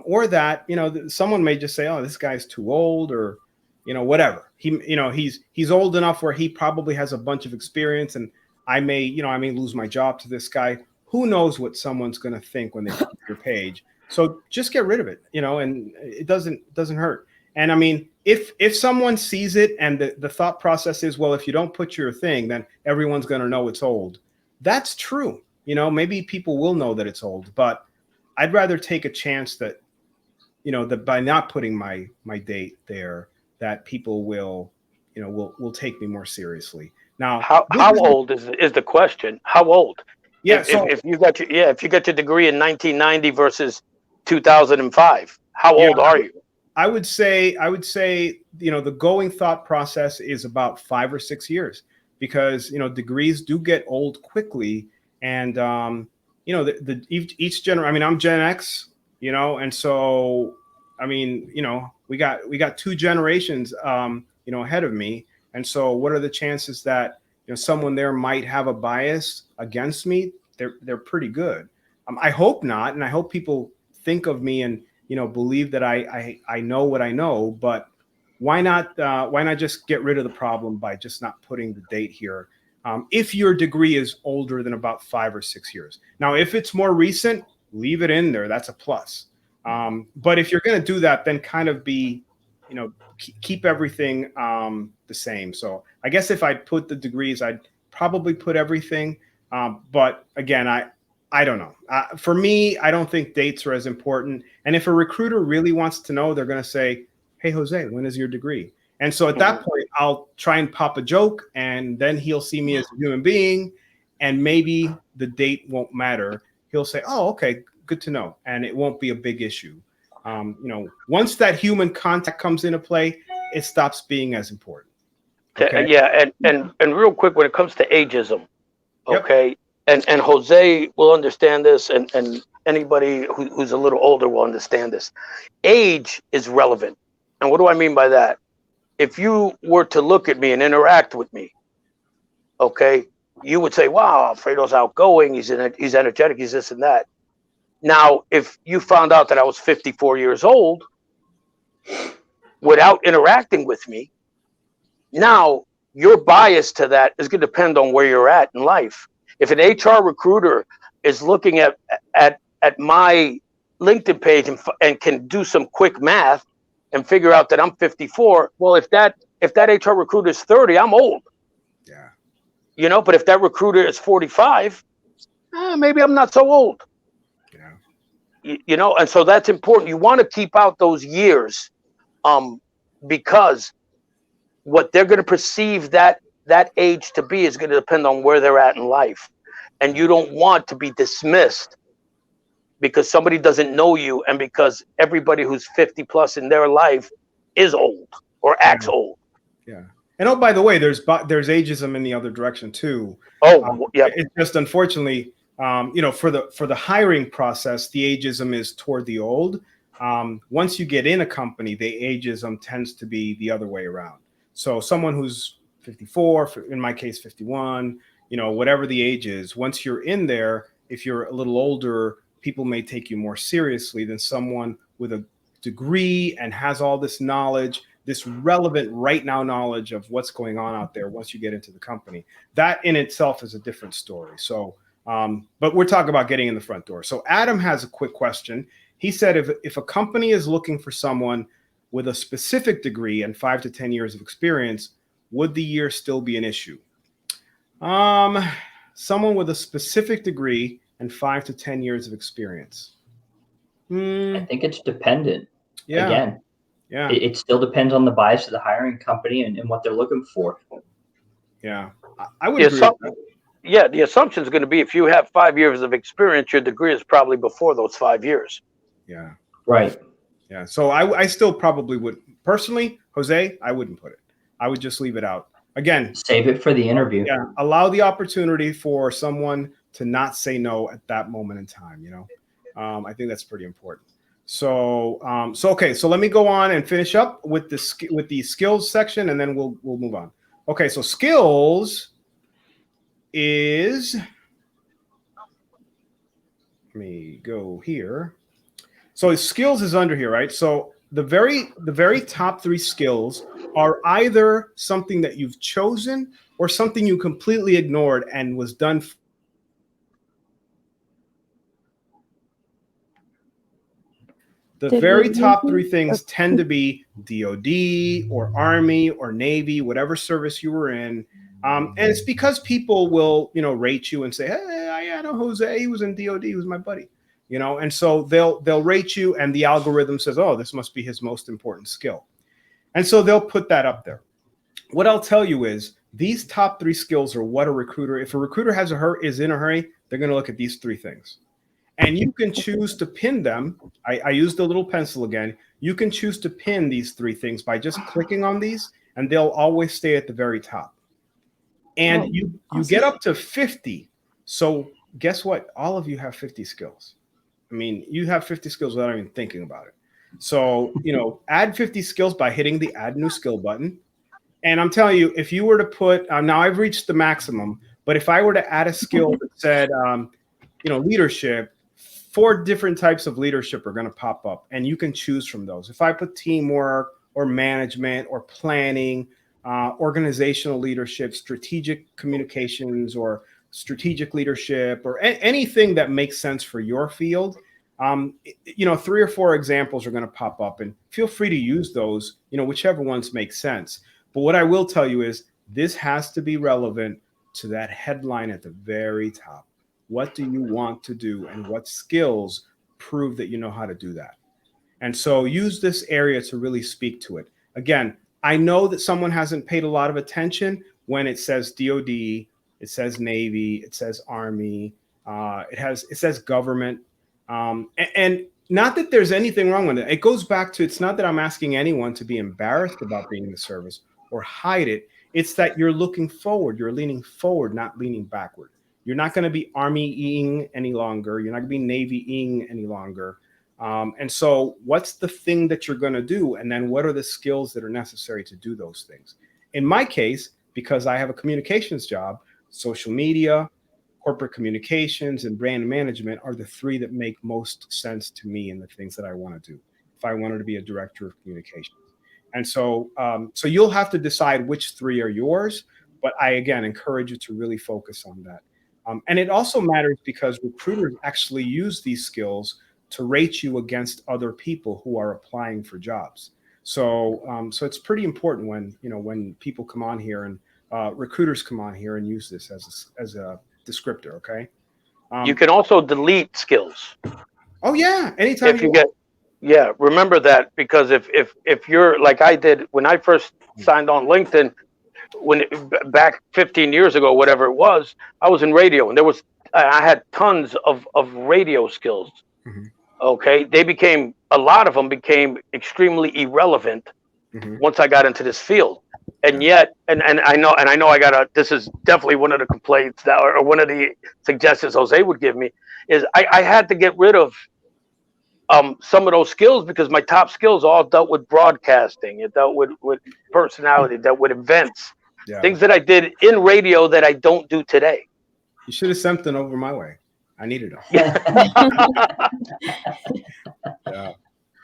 or that, someone may just say, oh, this guy's too old, or, whatever. He's old enough where he probably has a bunch of experience, and I may lose my job to this guy. Who knows what someone's going to think when they see your page? So just get rid of it, and it doesn't hurt. And I mean, if someone sees it and the thought process is, well, if you don't put your thing, then everyone's going to know it's old. That's true. Maybe people will know that it's old, but I'd rather take a chance that, that by not putting my date there, that people will take me more seriously. Now, how old is the question? How old? Yeah. If you got your degree in 1990 versus 2005, how old are you? I would say, the going thought process is about 5 or 6 years, because, degrees do get old quickly. And, each generation, I'm Gen X, and so, we got 2 generations, ahead of me. And so what are the chances that, someone there might have a bias against me? They're pretty good. I hope not. And I hope people think of me and, believe that I know what I know, but why not just get rid of the problem by just not putting the date here? if your degree is older than about 5 or 6 years. Now, if it's more recent, leave it in there. That's a plus. But if you're going to do that, then kind of be, keep everything the same. So I guess if I put the degrees, I'd probably put everything. But again, I don't know. For me, I don't think dates are as important. And if a recruiter really wants to know, they're going to say, hey, Jose, when is your degree? And so at that point, I'll try and pop a joke, and then he'll see me as a human being, and maybe the date won't matter. He'll say, oh, okay, good to know. And it won't be a big issue. Once that human contact comes into play, it stops being as important. Okay? Yeah. And real quick, when it comes to ageism, okay. Yep. And Jose will understand this, and anybody who's a little older will understand this. Age is relevant. And what do I mean by that? If you were to look at me and interact with me, okay, you would say, wow, Alfredo's outgoing, he's energetic, he's this and that. Now, if you found out that I was 54 years old without interacting with me, now your bias to that is going to depend on where you're at in life. If an HR recruiter is looking at my LinkedIn page and can do some quick math and figure out that I'm 54, well, if that HR recruiter is 30, I'm old. Yeah. But if that recruiter is 45, maybe I'm not so old. Yeah. And so that's important. You want to keep out those years, because what they're going to perceive that age to be is going to depend on where they're at in life. And you don't want to be dismissed because somebody doesn't know you, and because everybody who's 50 plus in their life is old or acts old. Yeah. And oh, by the way, there's ageism in the other direction too. Oh, yeah. It's just unfortunately, for the hiring process, the ageism is toward the old. Once you get in a company, the ageism tends to be the other way around. So someone who's 54, in my case, 51, whatever the age is, once you're in there, if you're a little older, people may take you more seriously than someone with a degree and has all this knowledge, this relevant right now knowledge of what's going on out there once you get into the company. That in itself is a different story. So, but we're talking about getting in the front door. So Adam has a quick question. He said, if a company is looking for someone with a specific degree and 5 to 10 years of experience, would the year still be an issue? Someone with a specific degree and 5 to 10 years of experience. I think it's dependent. Yeah. Again, yeah. It still depends on the bias of the hiring company and what they're looking for. Yeah. I would agree with that. Yeah, the assumption is going to be if you have 5 years of experience, your degree is probably before those 5 years. Yeah. Right. Yeah. So I still probably would. Personally, Jose, I wouldn't put it. I would just leave it out. Again, save it for the interview. Yeah. Allow the opportunity for someone to not say no at that moment in time. I think that's pretty important. So okay. So let me go on and finish up with the skills section, and then we'll move on. Okay. So skills is, let me go here. So skills is under here, right? So the very top 3 skills are either something that you've chosen or something you completely ignored and was done. The very top 3 things tend to be DOD or Army or Navy, whatever service you were in. And it's because people will, rate you and say, hey, I know Jose, he was in DOD, he was my buddy. And so they'll rate you, and the algorithm says, oh, this must be his most important skill. And so they'll put that up there. What I'll tell you is these top 3 skills are what if a recruiter is in a hurry, they're going to look at these 3 things. And you can choose to pin them. I used the little pencil again. You can choose to pin these 3 things by just clicking on these, and they'll always stay at the very top. And you get up to 50. So guess what? All of you have 50 skills. I mean, you have 50 skills without even thinking about it. So, add 50 skills by hitting the add new skill button. And I'm telling you, if you were to put, now I've reached the maximum, but if I were to add a skill that said, leadership, 4 different types of leadership are going to pop up, and you can choose from those. If I put teamwork or management or planning, organizational leadership, strategic communications, or strategic leadership, or anything that makes sense for your field. 3 or 4 examples are going to pop up, and feel free to use those, whichever ones make sense. But what I will tell you is this has to be relevant to that headline at the very top. What do you want to do, and what skills prove that you know how to do that? And so use this area to really speak to it. Again, I know that someone hasn't paid a lot of attention when it says DOD, it says Navy, it says Army, it says government. And not that there's anything wrong with it. It goes back to, it's not that I'm asking anyone to be embarrassed about being in the service or hide it. It's that you're looking forward. You're leaning forward, not leaning backward. You're not going to be Army-ing any longer. You're not going to be Navy-ing any longer. And so what's the thing that you're going to do? And then what are the skills that are necessary to do those things? In my case, because I have a communications job, social media, corporate communications, and brand management are the 3 that make most sense to me in the things that I want to do if I wanted to be a director of communications. And so, so you'll have to decide which 3 are yours, but I, again, encourage you to really focus on that. And it also matters because recruiters actually use these skills to rate you against other people who are applying for jobs. So, so it's pretty important when people come on here and recruiters come on here and use this as a descriptor. Okay. You can also delete skills. Oh yeah, anytime if you get. Yeah, remember that, because if you're like I did when I first signed on LinkedIn, back 15 years ago, whatever it was, I was in radio, and I had tons of radio skills. Mm-hmm. Okay, a lot of them became extremely irrelevant once I got into this field. And yet, and I know this is definitely one of the complaints that, or one of the suggestions Jose would give me, is I had to get rid of some of those skills, because my top skills all dealt with broadcasting. It dealt with personality, it dealt with events, things that I did in radio that I don't do today. You should have sent them over my way. I needed them. Yeah.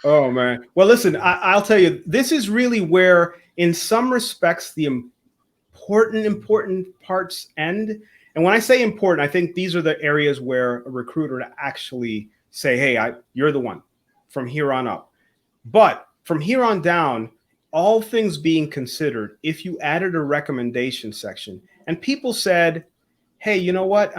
Oh man. Well, listen, I'll tell you, this is really where, in some respects, the important parts end. And when I say important, I think these are the areas where a recruiter actually say, hey, you're the one from here on up. But from here on down, all things being considered, if you added a recommendation section and people said, hey, you know what?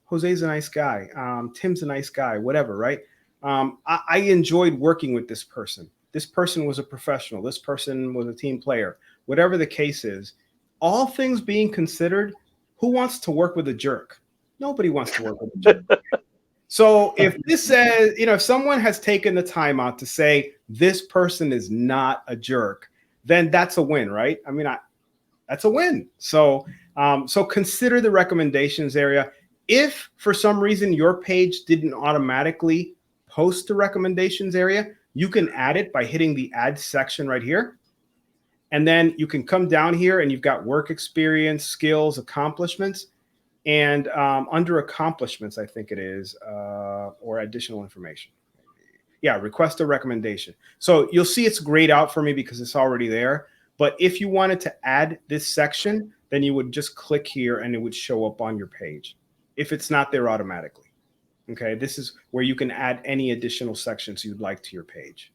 Jose's a nice guy. Tim's a nice guy, whatever, right? I enjoyed working with this person. This person was a professional. This person was a team player. Whatever the case is, all things being considered, who wants to work with a jerk? Nobody wants to work with a jerk. So if this says, if someone has taken the time out to say this person is not a jerk, then that's a win, right? I mean, that's a win. So, so consider the recommendations area. If for some reason your page didn't automatically post the recommendations area, you can add it by hitting the add section right here. And then you can come down here and you've got work experience, skills, accomplishments. And under accomplishments, I think it is, or additional information. Yeah, request a recommendation. So you'll see it's grayed out for me because it's already there. But if you wanted to add this section, then you would just click here and it would show up on your page if it's not there automatically. Okay, this is where you can add any additional sections you'd like to your page.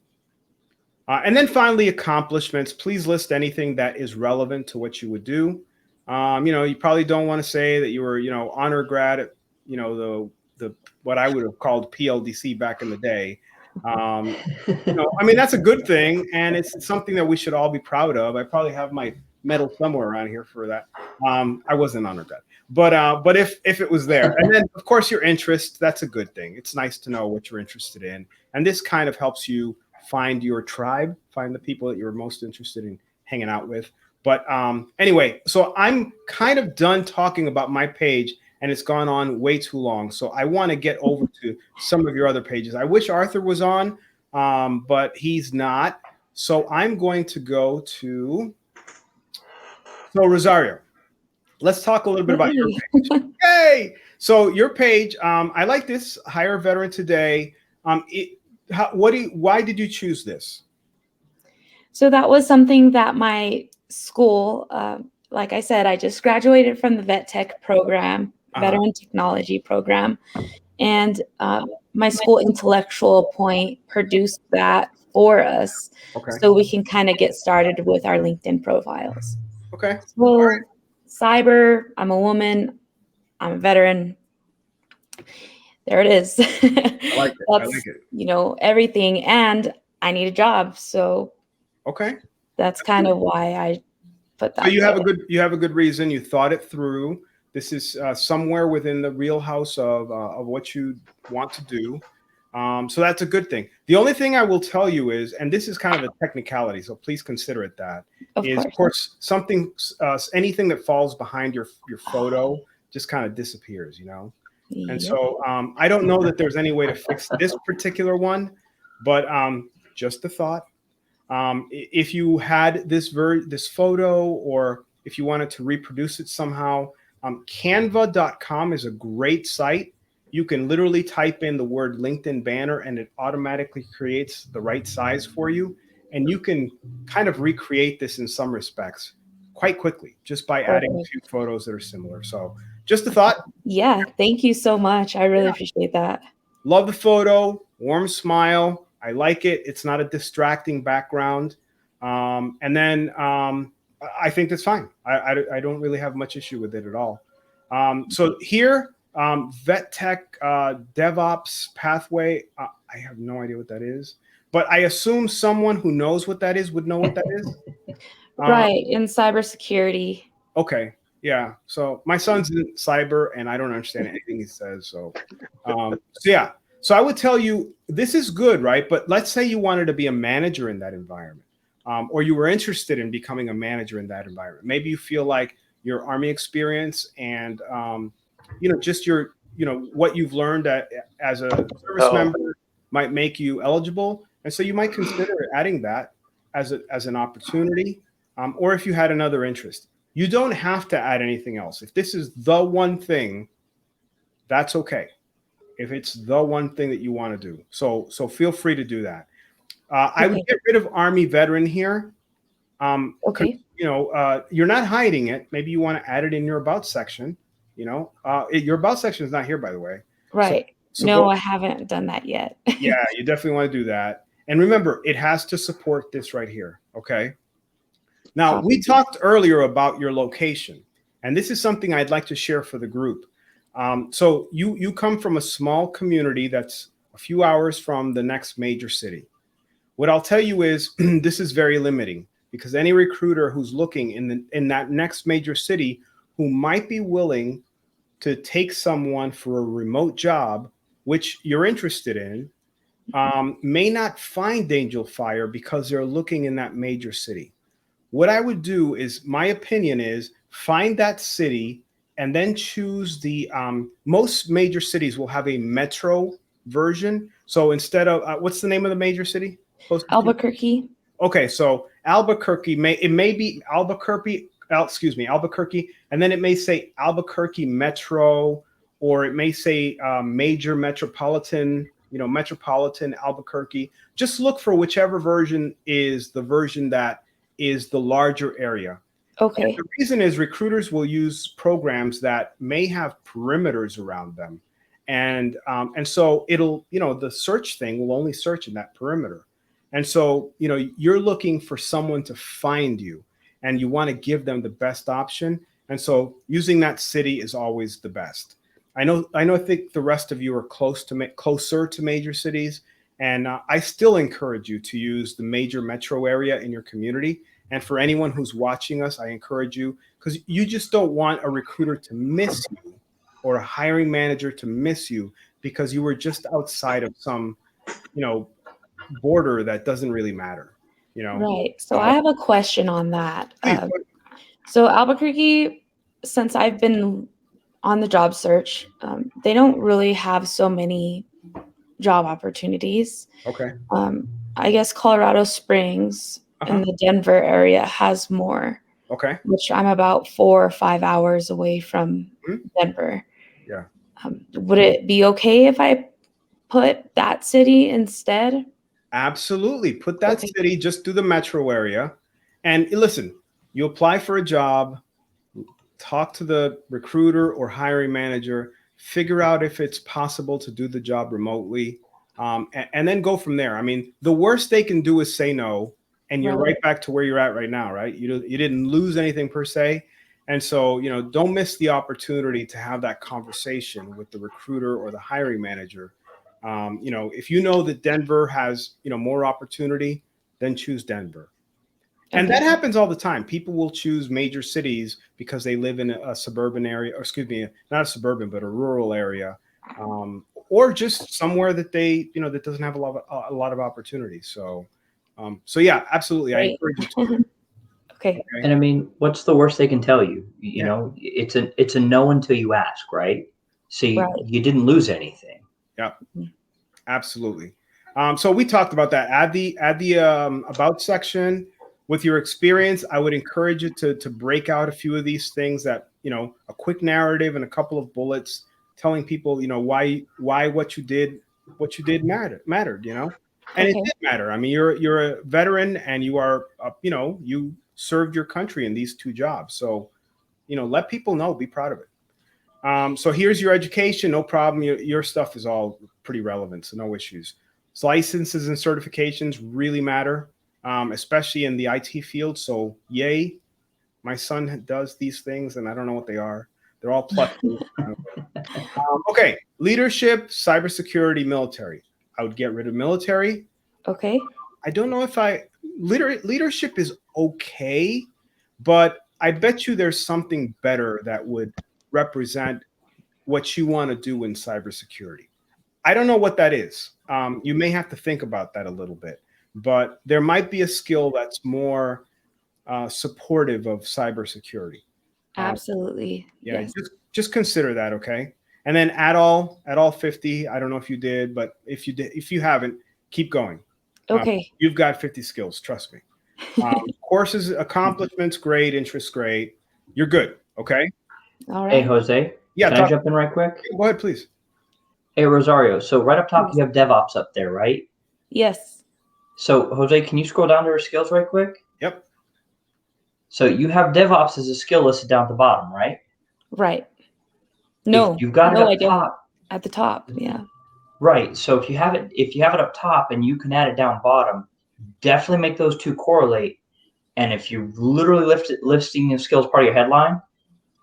And then finally, accomplishments. Please list anything that is relevant to what you would do. You probably don't want to say that you were, honor grad at, the what I would have called PLDC back in the day. I mean, that's a good thing, and it's something that we should all be proud of. I probably have my medal somewhere around here for that. I wasn't honor grad, but if it was there, and then of course your interest, that's a good thing. It's nice to know what you're interested in, and this kind of helps you find your tribe, find the people that you're most interested in hanging out with. But anyway, so I'm kind of done talking about my page, and it's gone on way too long. So I want to get over to some of your other pages. I wish Arthur was on, but he's not. So I'm going to go to, Rosario, let's talk a little bit about your page. Yay! So your page, I like this, Hire a Veteran Today. Why did you choose this? So that was something that my school, like I said, I just graduated from the vet tech program, veteran technology program, and my school Intellectual Point produced that for us, Okay. so we can kind of get started with our LinkedIn profiles. Okay. So, cyber, I'm a woman, I'm a veteran. There it is. I like it. I like it. You know, everything, and I need a job, so Okay. that's kind of why I put that. So you there. have a good reason. You thought it through. This is somewhere within the wheelhouse of what you want to do. So that's a good thing. The only thing I will tell you is, and this is kind of a technicality, so please consider it that, Of course, something, anything that falls behind your photo just kind of disappears, you know? And Yep. so I don't know that there's any way to fix this particular one, but just a thought. If you had this photo, or if you wanted to reproduce it somehow, canva.com is a great site. You can literally type in the word LinkedIn banner and it automatically creates the right size for you. And you can kind of recreate this in some respects quite quickly just by adding a few photos that are similar. So just a thought. Yeah, thank you so much. I really appreciate that. Love the photo, warm smile. I like it. It's not a distracting background. And then I think that's fine. I don't really have much issue with it at all. So here, vet tech, DevOps pathway, I have no idea what that is, but I assume someone who knows what that is would know what that is. Right, in cybersecurity. Okay. Yeah. So my son's in cyber and I don't understand anything he says. So, yeah. So I would tell you this is good, right? But let's say you wanted to be a manager in that environment, or you were interested in becoming a manager in that environment. Maybe you feel like your Army experience and, just your, what you've learned as a service member might make you eligible. And so you might consider adding that as an opportunity, or if you had another interest. You don't have to add anything else. If this is the one thing, that's okay. If it's the one thing that you want to do. So feel free to do that. I would get rid of Army veteran here. Okay. You're not hiding it. Maybe you want to add it in your about section. Your about section is not here, by the way. Right. So no, I haven't done that yet. Yeah, you definitely want to do that. And remember, it has to support this right here. Okay. Now, we talked earlier about your location, and this is something I'd like to share for the group. So you come from a small community that's a few hours from the next major city. What I'll tell you is this is very limiting, because any recruiter who's looking in that next major city who might be willing to take someone for a remote job, which you're interested in, may not find Angel Fire because they're looking in that major city. What I would do is, my opinion is, find that city and then choose the, most major cities will have a metro version. So instead of, what's the name of the major city? Albuquerque. Okay, so Albuquerque may be Albuquerque, and then it may say Albuquerque Metro, or it may say major metropolitan, metropolitan Albuquerque. Just look for whichever version is the version that is the larger area. Okay. And the reason is recruiters will use programs that may have perimeters around them. And so it'll, the search thing will only search in that perimeter. And so, you're looking for someone to find you and you want to give them the best option. And so using that city is always the best. I think the rest of you are closer to major cities. And I still encourage you to use the major metro area in your community. And for anyone who's watching us, I encourage you, because you just don't want a recruiter to miss you or a hiring manager to miss you because you were just outside of some, border that doesn't really matter. Right. So I have a question on that. So Albuquerque, since I've been on the job search, they don't really have so many job opportunities. Okay. I guess Colorado Springs in the Denver area has more. Okay. Which I'm about 4 or 5 hours away from Denver. Yeah. Would it be okay if I put that city instead? Absolutely. Put that city, just do the metro area. And listen, you apply for a job, talk to the recruiter or hiring manager, figure out if it's possible to do the job remotely, and then go from there. I mean, the worst they can do is say no, and you're right back to where you're at right now, right? You didn't lose anything per se. And so, don't miss the opportunity to have that conversation with the recruiter or the hiring manager. If you know that Denver has, more opportunity, then choose Denver. And that happens all the time. People will choose major cities because they live in a suburban area, or excuse me, not a suburban, but a rural area, or just somewhere that that doesn't have a lot of opportunities. So yeah, absolutely. I encourage you to. Okay. And I mean, what's the worst they can tell you? You know, it's a no until you ask, right? So you didn't lose anything. Yeah, absolutely. So we talked about that. Add the about section. With your experience, I would encourage you to break out a few of these things that, a quick narrative and a couple of bullets telling people, why what you did mattered, and it did matter. I mean, you're a veteran and you are, you served your country in these 2 jobs. So, let people know, be proud of it. So here's your education. No problem. Your stuff is all pretty relevant. So no issues. So licenses and certifications really matter. Especially in the IT field. So yay, my son does these things and I don't know what they are. They're all pluses. Okay, leadership, cybersecurity, military. I would get rid of military. Okay. I don't know if leadership is okay, but I bet you there's something better that would represent what you want to do in cybersecurity. I don't know what that is. You may have to think about that a little bit. But there might be a skill that's more supportive of cybersecurity. Absolutely. Yeah, Yes. just consider that, okay? And then add all 50. I don't know if you did, but if you haven't, keep going. Okay. You've got 50 skills, trust me. Courses, accomplishments, great. Interests, great. You're good, okay? All right. Hey, Jose. Yeah. Can I jump in right quick? Go ahead, please. Hey, Rosario. So right up top, you have DevOps up there, right? Yes. So, Jose, can you scroll down to our skills right quick? Yep. So you have DevOps as a skill listed down at the bottom, right? Right. No, you've got it up top. Don't. At the top, yeah. Right. So if you have it up top and you can add it down bottom, definitely make those 2 correlate. And if you literally listing the skills part of your headline,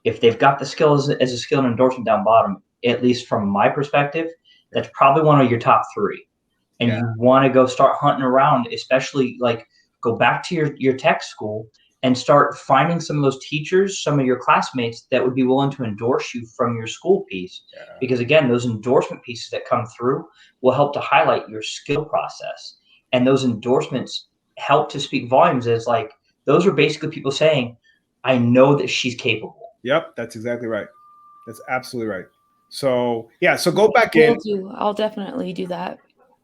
if they've got the skill as a skill and endorsement down bottom, at least from my perspective, that's probably one of your top 3. And you want to go start hunting around, especially like go back to your tech school and start finding some of those teachers, some of your classmates that would be willing to endorse you from your school piece. Because again, those endorsement pieces that come through will help to highlight your skill process. And those endorsements help to speak volumes as like, those are basically people saying, I know that she's capable. Yep, that's exactly right. That's absolutely right. So yeah, so go back in. I'll definitely do that.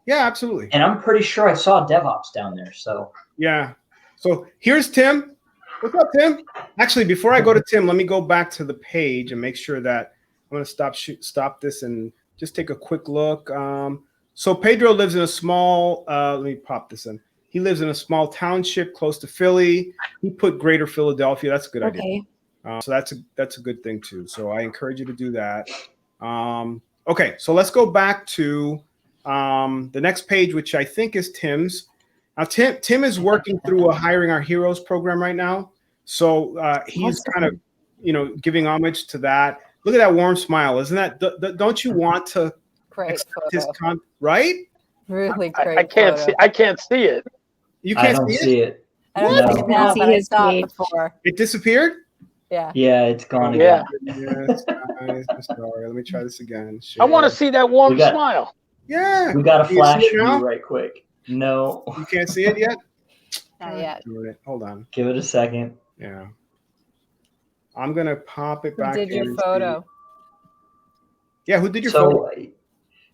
Yeah, absolutely. And I'm pretty sure I saw DevOps down there. So yeah. So here's Tim. What's up, Tim? Actually, before I go to Tim, let me go back to the page and make sure that I'm going to stop this and just take a quick look. So Pedro lives in a small, let me pop this in. He lives in a small township close to Philly. He put Greater Philadelphia. That's a good idea. So that's a good thing too. So I encourage you to do that. Okay, so let's go back to the next page, which I think is Tim's. Now, Tim is working through a Hiring Our Heroes program right now. So he's kind of, giving homage to that. Look at that warm smile. Isn't that, don't you want to great his right? Really great. I can't see it. You can't see it. I don't see it now, but I saw it before. It disappeared? Yeah. Yeah, it's gone again. Yes, guys, I'm sorry. Let me try this again. I want to see that warm smile. Yeah. We got a flash view right quick. No. You can't see it yet? Not yet. Hold on. Give it a second. Yeah. I'm going to pop it back. Who did your photo? Yeah, who did your photo?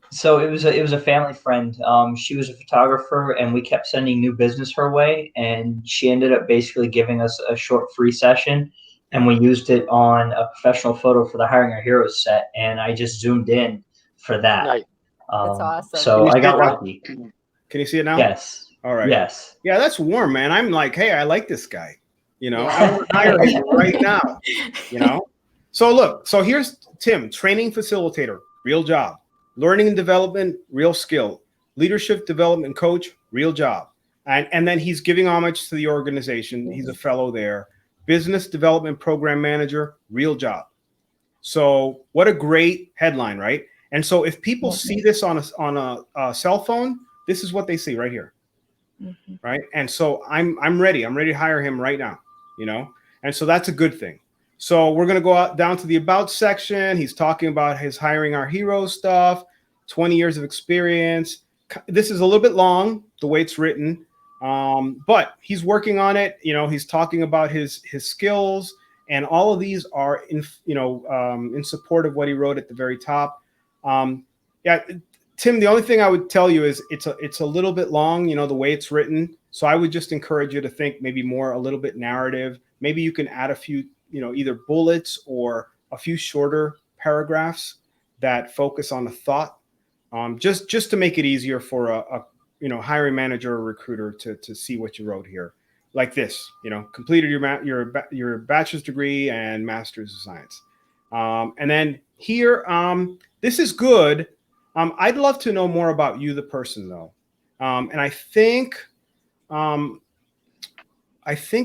So it was a family friend. She was a photographer, and we kept sending new business her way, and she ended up basically giving us a short free session, and we used it on a professional photo for the Hiring Our Heroes set, and I just zoomed in for that. Nice. That's awesome. So I got lucky. Can you see it now? Yes. All right. Yes. Yeah, that's warm, man. I'm like, hey, I like this guy. You know, Yeah. I want to hire him right now. You know, so look, so here's Tim, training facilitator, real job, learning and development, real skill, leadership development coach, real job, and then he's giving homage to the organization. He's a fellow there. Business development program manager, real job. So what a great headline, right? And so if people see this on a cell phone, this is what they see right here. Right. And so I'm ready. I'm ready to hire him right now, you know, and so that's a good thing. So we're going to go out down to the about section. He's talking about his hiring our heroes stuff, 20 years of experience. This is a little bit long, the way it's written, but he's working on it. You know, he's talking about his skills, and all of these are in support of what he wrote at the very top. Yeah. Tim, the only thing I would tell you is it's a little bit long, you know, the way it's written. So I would just encourage you to think maybe more a little bit narrative. Maybe you can add a few, you know, either bullets or a few shorter paragraphs that focus on a thought, just to make it easier for a hiring manager or recruiter to see what you wrote here, like this. You know, completed your bachelor's degree and master's of science, and then here, this is good. I'd love to know more about you, the person, though. And I think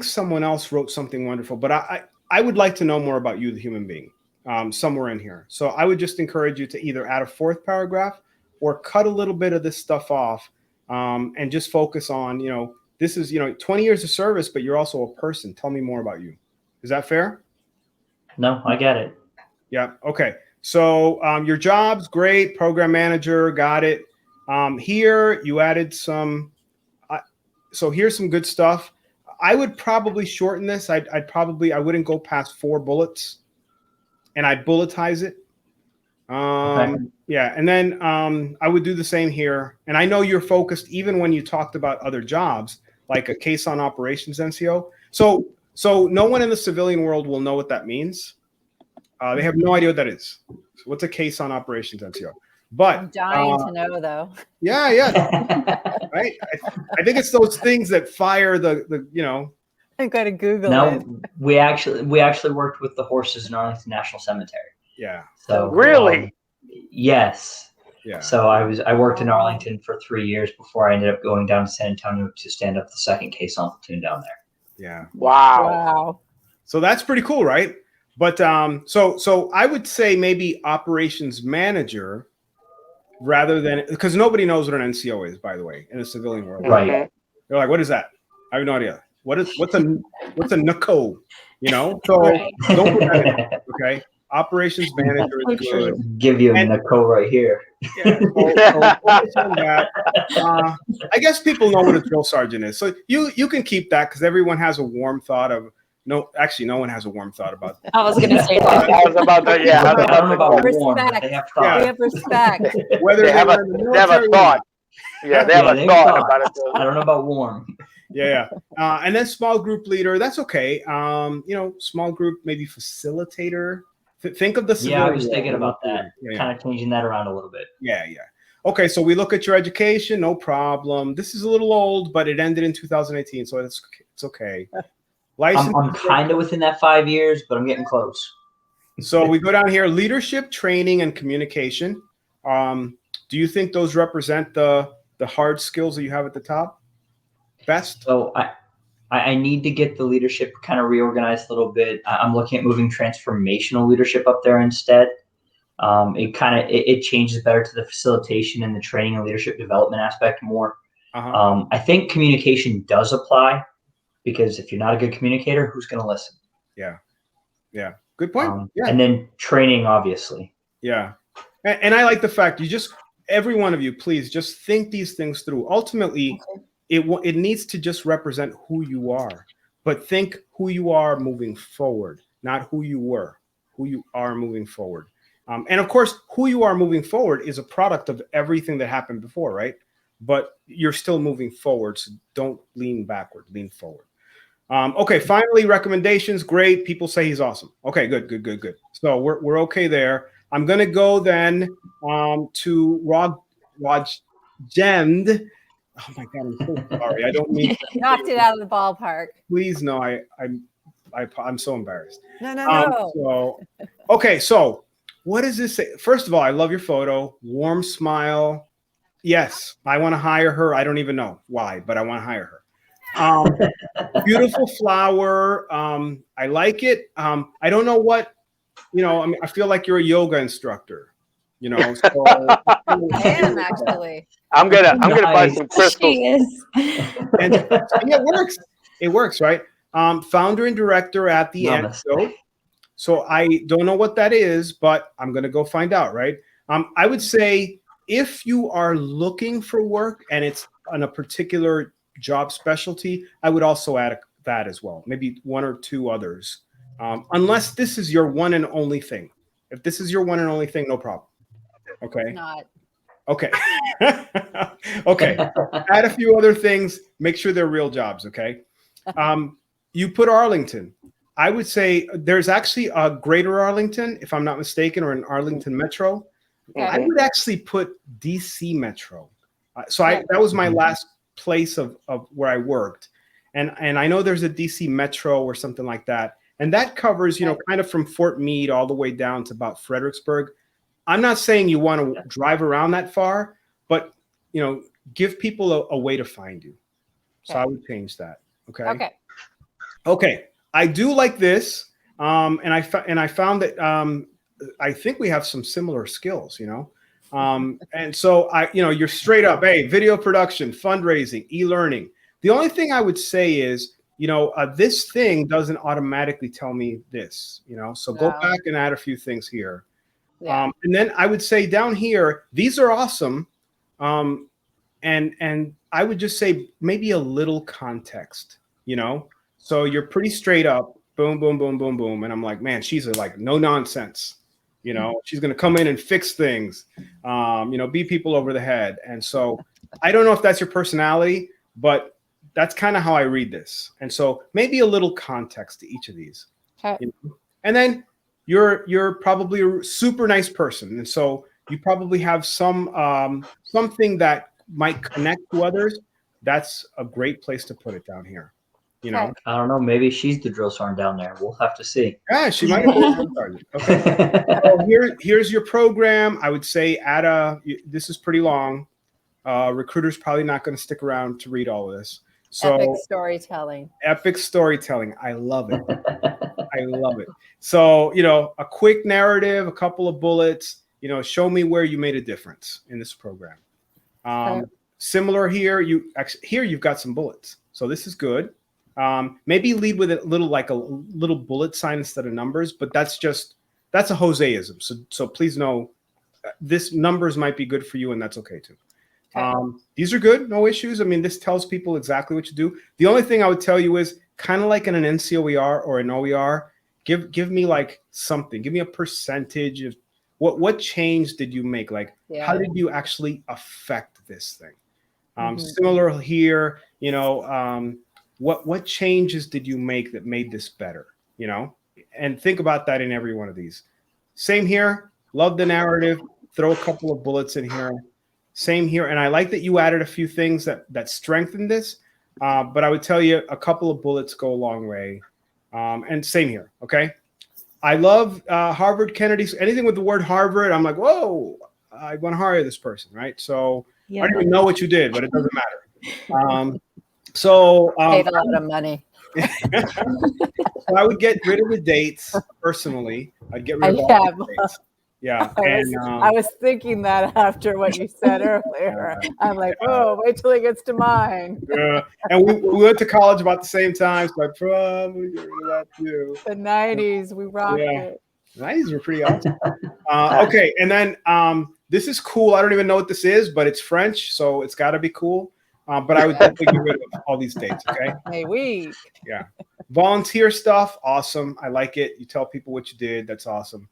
someone else wrote something wonderful, but I would like to know more about you, the human being, somewhere in here. So I would just encourage you to either add a fourth paragraph or cut a little bit of this stuff off, and just focus on, you know, this is, you know, 20 years of service, but you're also a person. Tell me more about you. Is that fair? No, I get it. Yeah. Okay. So your job's great, program manager, got it. Here you added some. So here's some good stuff. I would probably shorten this. I wouldn't go past 4 bullets, and I'd bulletize it. Okay. Yeah, and then I would do the same here. And I know you're focused even when you talked about other jobs, like a case on operations NCO. So no one in the civilian world will know what that means. They have no idea what that is. So what's a case on operations NCO? But I'm dying to know, though. Yeah, right. I think it's those things that fire the you know. I gotta Google No, it. we actually worked with the horses in Arlington National Cemetery. Yeah. So really, yes. Yeah. So I worked in Arlington for 3 years before I ended up going down to San Antonio to stand up the second case on platoon down there. Yeah. Wow. So that's pretty cool, right? But so I would say maybe operations manager rather than, because nobody knows what an NCO is, by the way, in the civilian world. Right. They're like, what is that? I have no idea. What's a NCO? You know? So don't put that in, okay? Operations manager is good. Give you a NCO right here. Yeah, focus on that. I guess people know what a drill sergeant is. So you can keep that because everyone has a warm thought of, no one has a warm thought about that. I was going to say that. I was about to, yeah. I don't know about warm, but Respect. they have thought. Yeah. We have respect. Whether They have a thought. Yeah, they have a thought about it. I don't know about warm. Yeah. And then small group leader, that's okay. You know, small group, maybe facilitator. Think of the Yeah, I was civilian thinking world. about that. Yeah. Kind of changing that around a little bit. Yeah. Okay, so we look at your education, no problem. This is a little old, but it ended in 2018, so it's okay. License. I'm kind of within that 5 years, but I'm getting close. So we go down here, leadership, training, and communication. Do you think those represent the hard skills that you have at the top best? So I need to get the leadership kind of reorganized a little bit. I'm looking at moving transformational leadership up there instead. It changes better to the facilitation and the training and leadership development aspect more. I think communication does apply, because if you're not a good communicator, who's going to listen? Yeah. Good point. And then training, obviously. Yeah. And I like the fact every one of you, please just think these things through. Ultimately, it needs to just represent who you are, but think who you are moving forward, not who you were, who you are moving forward. And of course, who you are moving forward is a product of everything that happened before, right? But you're still moving forward, so don't lean backward, lean forward. Okay, finally, recommendations. Great. People say he's awesome. Okay, good. So we're okay there. I'm going to go then to Rajend. Oh my God, I'm so sorry. I don't mean. Knocked it out of the ballpark. Please, no. I'm so embarrassed. No. So, okay. So, what does this say? First of all, I love your photo. Warm smile. Yes, I want to hire her. I don't even know why, but I want to hire her. Beautiful flower. I like it. I don't know what, I mean, I feel like you're a yoga instructor. So I am actually. I'm gonna buy some crystals. She is. and it works. It works, right? Founder and director at the Antidote. So I don't know what that is, but I'm gonna go find out, right? I would say if you are looking for work and it's on a particular job specialty, I would also add that as well. Maybe one or two others, unless this is your one and only thing. If this is your one and only thing, no problem. Okay. Not. Okay. Okay. Add a few other things. Make sure they're real jobs. Okay. You put Arlington. I would say there's actually a Greater Arlington, if I'm not mistaken, or an Arlington Metro. Okay. I would actually put DC Metro. That was my last place of where I worked, and I know there's a DC Metro or something like that, and that covers kind of from Fort Meade all the way down to about Fredericksburg. I'm not saying you want to drive around that far, but give people a way to find you. So I would change that. Okay. I do like this, and I found that I think we have some similar skills. And so you're straight up, hey, video production, fundraising, e-learning. The only thing I would say is, this thing doesn't automatically tell me this. So go back and add a few things here. Yeah. And then I would say down here, these are awesome. And I would just say maybe a little context, so you're pretty straight up, boom, boom, boom, boom, boom. And I'm like, man, she's like no nonsense, she's going to come in and fix things, beat people over the head. And so I don't know if that's your personality, but that's kind of how I read this. And so maybe a little context to each of these. Okay. And then you're probably a super nice person, and so you probably have something that might connect to others. That's a great place to put it down here. I don't know. Maybe she's the drill sergeant down there. We'll have to see. Yeah, she might have been a drill sergeant. Okay. So here's your program. I would say this is pretty long. Recruiter's probably not going to stick around to read all of this. So epic storytelling. Epic storytelling. I love it. I love it. So, a quick narrative, a couple of bullets, show me where you made a difference in this program. Similar here, you've got some bullets. So this is good. Maybe lead with a little bullet sign instead of numbers, but that's a Joseism. So please know this numbers might be good for you, and that's okay too. These are good, no issues. I mean, this tells people exactly what to do. The only thing I would tell you is kind of like in an NCOER or an OER, give me like something. Give me a percentage of what change did you make? Like, how did you actually affect this thing? Similar here, what changes did you make that made this better? And think about that in every one of these. Same here. Love the narrative. Throw a couple of bullets in here. Same here. And I like that you added a few things that strengthen this. But I would tell you a couple of bullets go a long way. And same here. Okay. I love Harvard, Kennedy. Anything with the word Harvard, I'm like, whoa, I want to hire this person. Right. So I don't even know what you did, but it doesn't matter. Paid a lot of money. So I would get rid of the dates personally. I'd get rid of all the dates. Yeah. I was thinking that after what you said earlier. I'm like, oh, wait till it gets to mine. And we went to college about the same time, so I probably get rid of that too. The 90s, we rocked it. The 90s were pretty awesome. Okay, and then this is cool. I don't even know what this is, but it's French, so it's got to be cool. But I would definitely get rid of all these dates, okay? Hey, we. Yeah. Volunteer stuff, awesome. I like it. You tell people what you did. That's awesome.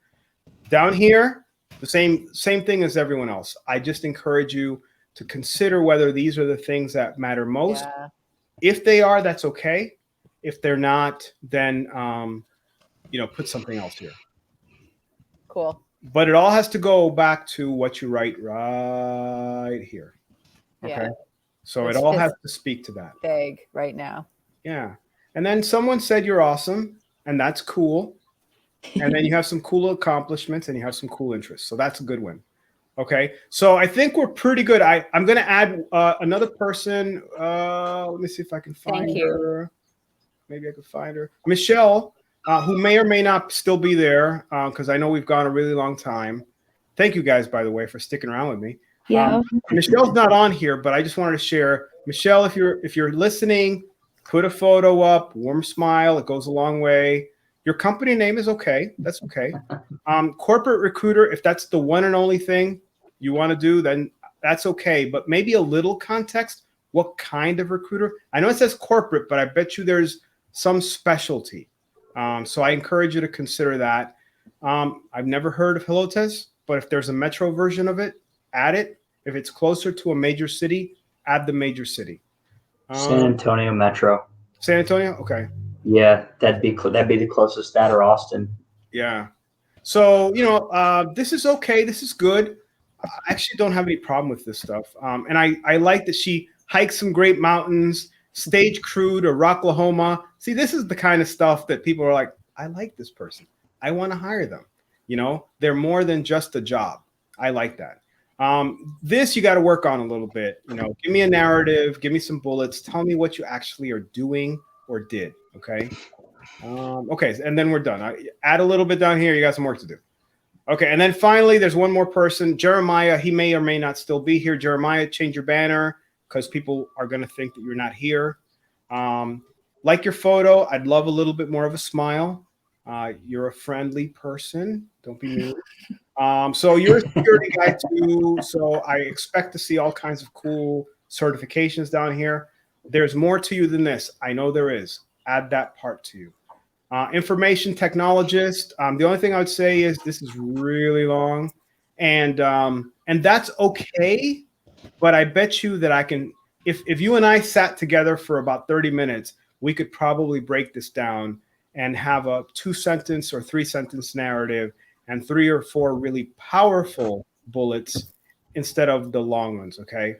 Down here, the same thing as everyone else. I just encourage you to consider whether these are the things that matter most. Yeah. If they are, that's okay. If they're not, then put something else here. Cool. But it all has to go back to what you write right here. Okay. So It's it all just has to speak to that. big right now. Yeah. And then someone said you're awesome, and that's cool. And then you have some cool accomplishments and you have some cool interests. So that's a good one. Okay. So I think we're pretty good. I'm going to add another person. Let me see if I can find her. Maybe I could find her. Michelle, who may or may not still be there, because I know we've gone a really long time. Thank you guys, by the way, for sticking around with me. Yeah. Michelle's not on here, but I just wanted to share. Michelle, if you're listening, put a photo up, warm smile. It goes a long way. Your company name is okay. That's okay. Corporate recruiter, if that's the one and only thing you want to do, then that's okay. But maybe a little context. What kind of recruiter? I know it says corporate, but I bet you there's some specialty. So I encourage you to consider that. I've never heard of Hilotes, but if there's a metro version of it, add it. If it's closer to a major city, add the major city. San Antonio Metro. San Antonio? Okay. Yeah, that'd be the closest, that or Austin. Yeah. So, this is okay. This is good. I actually don't have any problem with this stuff. And I like that she hikes some great mountains, stage crew to Rocklahoma. See, this is the kind of stuff that people are like, I like this person. I want to hire them. They're more than just a job. I like that. This you got to work on a little bit. Give me a narrative, give me some bullets. Tell me what you actually are doing or did. Okay. Okay. And then we're done. I add a little bit down here. You got some work to do. Okay. And then finally, there's one more person, Jeremiah. He may or may not still be here. Jeremiah, change your banner because people are going to think that you're not here. Like your photo. I'd love a little bit more of a smile. You're a friendly person. Don't be mean. So you're a security guy too. So I expect to see all kinds of cool certifications down here. There's more to you than this. I know there is. Add that part to you. Information technologist. The only thing I would say is this is really long, and that's okay. But I bet you that I can. If you and I sat together for about 30 minutes, we could probably break this down and have a 2-sentence or 3-sentence narrative and 3 or 4 really powerful bullets instead of the long ones. Okay.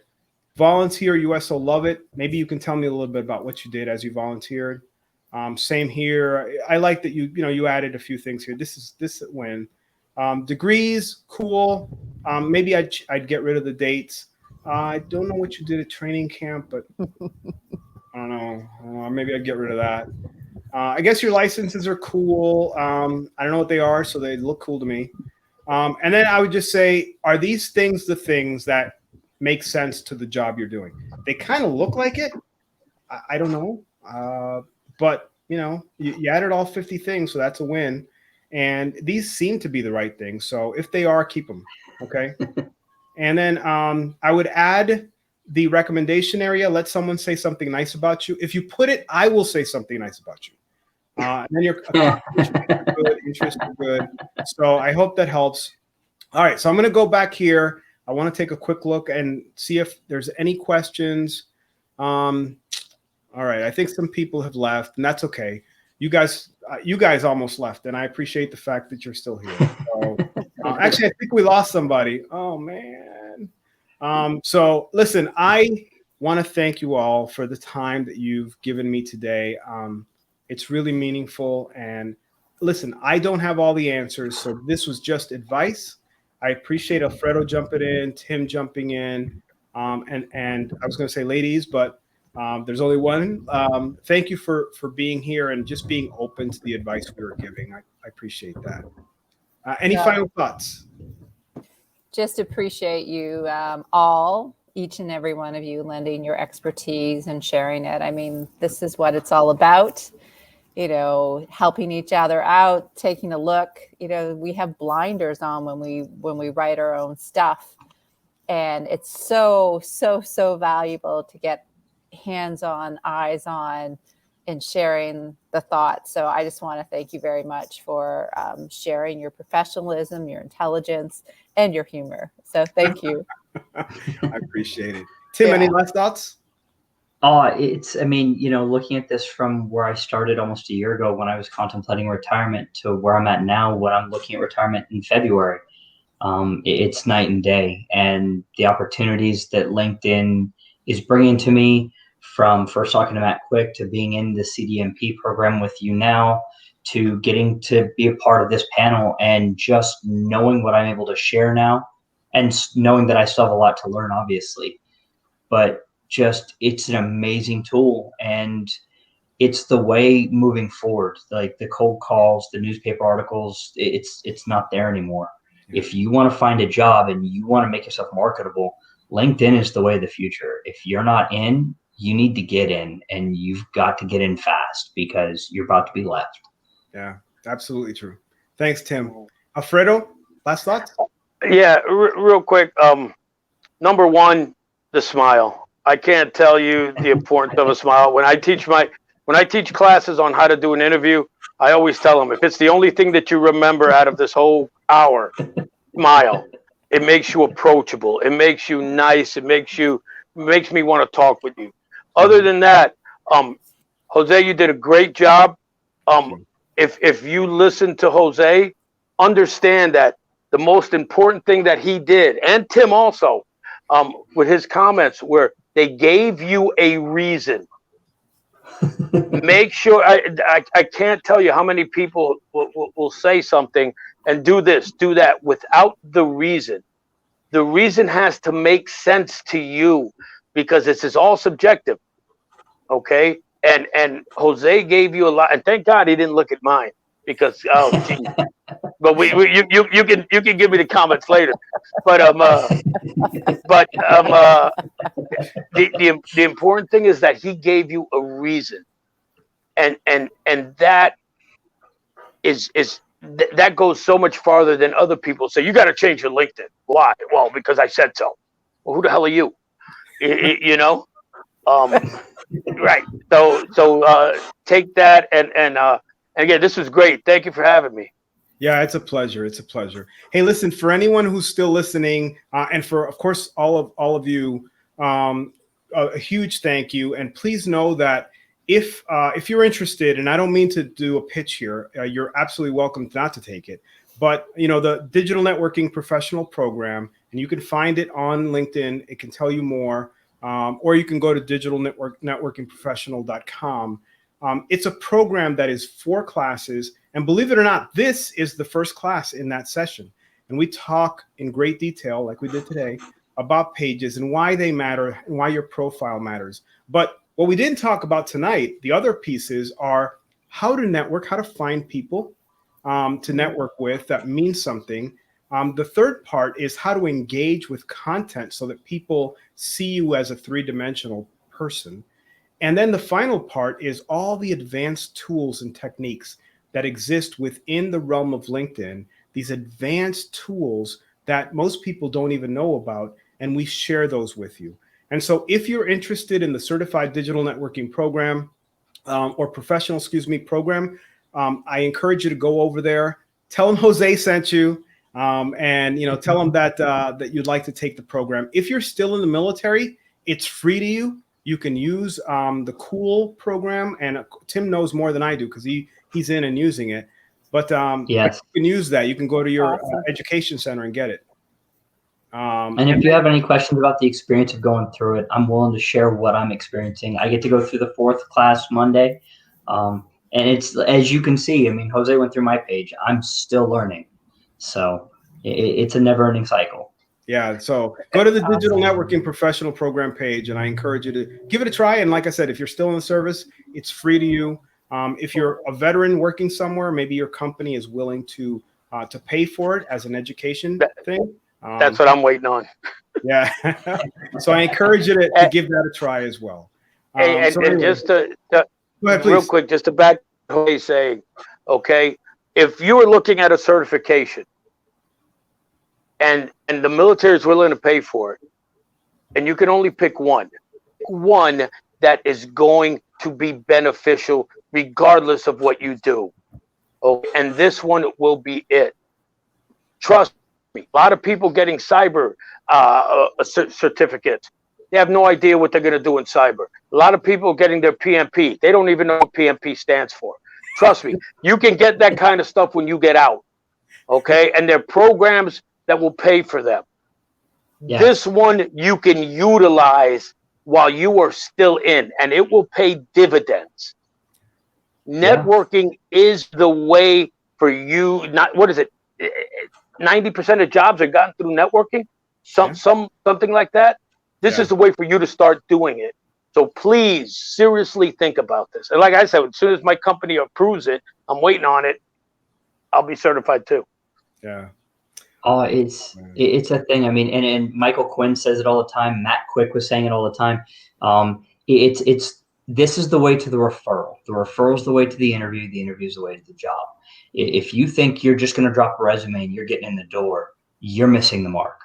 Volunteer, you also love it. Maybe you can tell me a little bit about what you did as you volunteered. Same here. I like that you added a few things here. This win. Degrees, cool. Maybe I'd get rid of the dates. I don't know what you did at training camp, but I don't know. Maybe I'd get rid of that. I guess your licenses are cool. I don't know what they are, so they look cool to me. And then I would just say, are these things the things that make sense to the job you're doing? They kind of look like it. I don't know. But, you added all 50 things, so that's a win. And these seem to be the right things. So if they are, keep them. Okay. And then I would add the recommendation area. Let someone say something nice about you. If you put it, I will say something nice about you. And then your interests are good. So I hope that helps. All right. So I'm going to go back here. I want to take a quick look and see if there's any questions. All right. I think some people have left, and that's okay. You guys almost left, and I appreciate the fact that you're still here. So, actually, I think we lost somebody. Oh, man. So listen, I want to thank you all for the time that you've given me today. It's really meaningful. And listen, I don't have all the answers, so this was just advice. I appreciate Alfredo jumping in, Tim jumping in, and I was going to say ladies, but there's only one. Thank you for being here and just being open to the advice we were giving. I appreciate that. Any final thoughts? Just appreciate you all, each and every one of you, lending your expertise and sharing it. I mean, this is what it's all about. Helping each other out, taking a look. We have blinders on when we write our own stuff, and it's so valuable to get hands on, eyes on, and sharing the thoughts. So I just want to thank you very much for sharing your professionalism, your intelligence, and your humor. So thank you. I appreciate it. Tim, any last thoughts? Looking at this from where I started almost a year ago when I was contemplating retirement to where I'm at now, when I'm looking at retirement in February, it's night and day. And the opportunities that LinkedIn is bringing to me, from first talking to Matt Quick to being in the CDMP program with you now, to getting to be a part of this panel, and just knowing what I'm able to share now, and knowing that I still have a lot to learn, obviously. But just, it's an amazing tool, and it's the way moving forward. Like the cold calls, the newspaper articles, it's not there anymore. If you want to find a job and you want to make yourself marketable, LinkedIn is the way of the future. If you're not in, you need to get in, and you've got to get in fast, because you're about to be left. Yeah, absolutely true. Thanks, Tim. Alfredo, last thoughts? Yeah, real quick. Number one, the smile. I can't tell you the importance of a smile. When I teach classes on how to do an interview, I always tell them, if it's the only thing that you remember out of this whole hour, smile. It makes you approachable. It makes you nice. It makes me want to talk with you. Other than that, Jose, you did a great job. If you listen to Jose, understand that the most important thing that he did, and Tim also, with his comments, were they gave you a reason. Make sure, I can't tell you how many people will say something and do this, do that without the reason. The reason has to make sense to you, because this is all subjective. Okay. And Jose gave you a lot, and thank God he didn't look at mine, because gee. But you can give me the comments later. But the important thing is that he gave you a reason, and that that goes so much farther than other people say. You got to change your LinkedIn. Why? Well, because I said so. Well, who the hell are you? You know. Right. So take that, and again, this was great. Thank you for having me. Yeah, it's a pleasure. It's a pleasure. Hey, listen, for anyone who's still listening, and for, of course, all of you, a huge thank you. And please know that if you're interested, and I don't mean to do a pitch here, you're absolutely welcome not to take it. But the Digital Networking Professional Program, and you can find it on LinkedIn. It can tell you more. Or you can go to digitalnetworkingprofessional.com. It's a program that is 4 classes. And believe it or not, this is the first class in that session. And we talk in great detail, like we did today, about pages and why they matter and why your profile matters. But what we didn't talk about tonight, the other pieces are how to network, how to find people to network with that means something. The third part is how to engage with content so that people see you as a 3-dimensional person. And then the final part is all the advanced tools and techniques that exist within the realm of LinkedIn, these advanced tools that most people don't even know about, and we share those with you. And so if you're interested in the Certified Digital Networking Program or Professional, program, I encourage you to go over there, tell them Jose sent you. And tell them that you'd like to take the program. If you're still in the military, it's free to you. You can use the Cool program, and Tim knows more than I do because he's in and using it. But yes, you can use that. You can go to your education center and get it. And if you have any questions about the experience of going through it, I'm willing to share what I'm experiencing. I get to go through the 4th class Monday, and it's, as you can see, I mean, Jose went through my page. I'm still learning. So it's a never-ending cycle. Yeah. So go to the Digital Networking Professional Program page, and I encourage you to give it a try. And like I said, if you're still in the service, it's free to you. If you're a veteran working somewhere, maybe your company is willing to pay for it as an education thing. That's what I'm waiting on. Yeah. So I encourage you to give that a try as well. And just to go ahead, please. Real quick, just to back what he's saying, okay, if you were looking at a certification and the military is willing to pay for it, and you can only pick one that is going to be beneficial regardless of what you do. Okay, and this one will be it. Trust me, a lot of people getting cyber certificates, they have no idea what they're going to do in cyber. A lot of people getting their PMP, they don't even know what PMP stands for. Trust me, you can get that kind of stuff when you get out, okay? And there are programs that will pay for them. Yes. This one you can utilize while you are still in, and it will pay dividends. Networking is the way for you. Not what is it? 90% of jobs are gotten through networking. Something like that. This is the way for you to start doing it. So please seriously think about this. And like I said, as soon as my company approves it, I'm waiting on it. I'll be certified too. Yeah. Oh, it's a thing. I mean, and Michael Quinn says it all the time. Matt Quick was saying it all the time. This is the way to the referral. The referral is the way to the interview. The interview is the way to the job. If you think you're just going to drop a resume and you're getting in the door, you're missing the mark.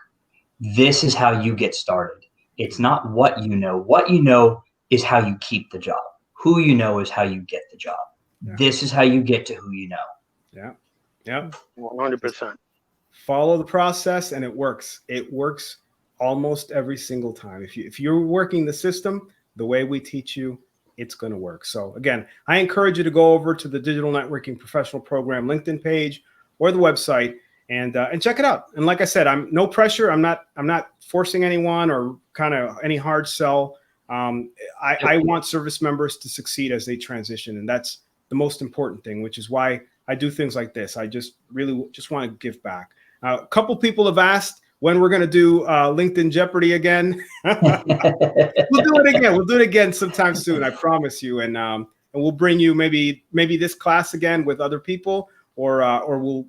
This is how you get started. It's not what you know. What you know is how you keep the job. Who you know is how you get the job. Yeah. This is how you get to who you know. Yeah. Yeah. 100%. Follow the process and it works. It works almost every single time. If you're working the system the way we teach you, it's going to work. So again, I encourage you to go over to the Digital Networking Professional Program LinkedIn page or the website and check it out. And like I said, I'm no pressure. I'm not forcing anyone or kind of any hard sell. I want service members to succeed as they transition, and that's the most important thing, which is why I do things like this. I just really just want to give back. A couple people have asked when we're going to do LinkedIn Jeopardy again. We'll do it again. We'll do it again sometime soon. I promise you. And we'll bring you maybe this class again with other people, or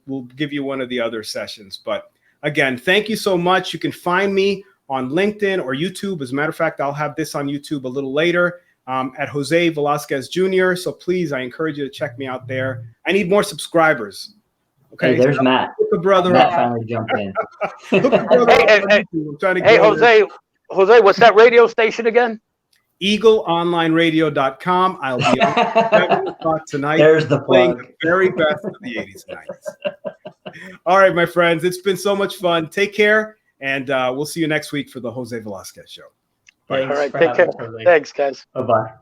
we'll give you one of the other sessions. But again, thank you so much. You can find me on LinkedIn or YouTube. As a matter of fact, I'll have this on YouTube a little later at Jose Velazquez Jr. So please, I encourage you to check me out there. I need more subscribers. Okay, hey, there's Matt. Matt finally jumped in. Hey, Jose, what's that radio station again? EagleOnlineRadio.com. I'll be on 7 o'clock tonight. There's the plug. The very best of the 80s and 90s. All right, my friends, it's been so much fun. Take care, and we'll see you next week for the Jose Velazquez Show. All right, take care. Thanks, guys. Bye-bye.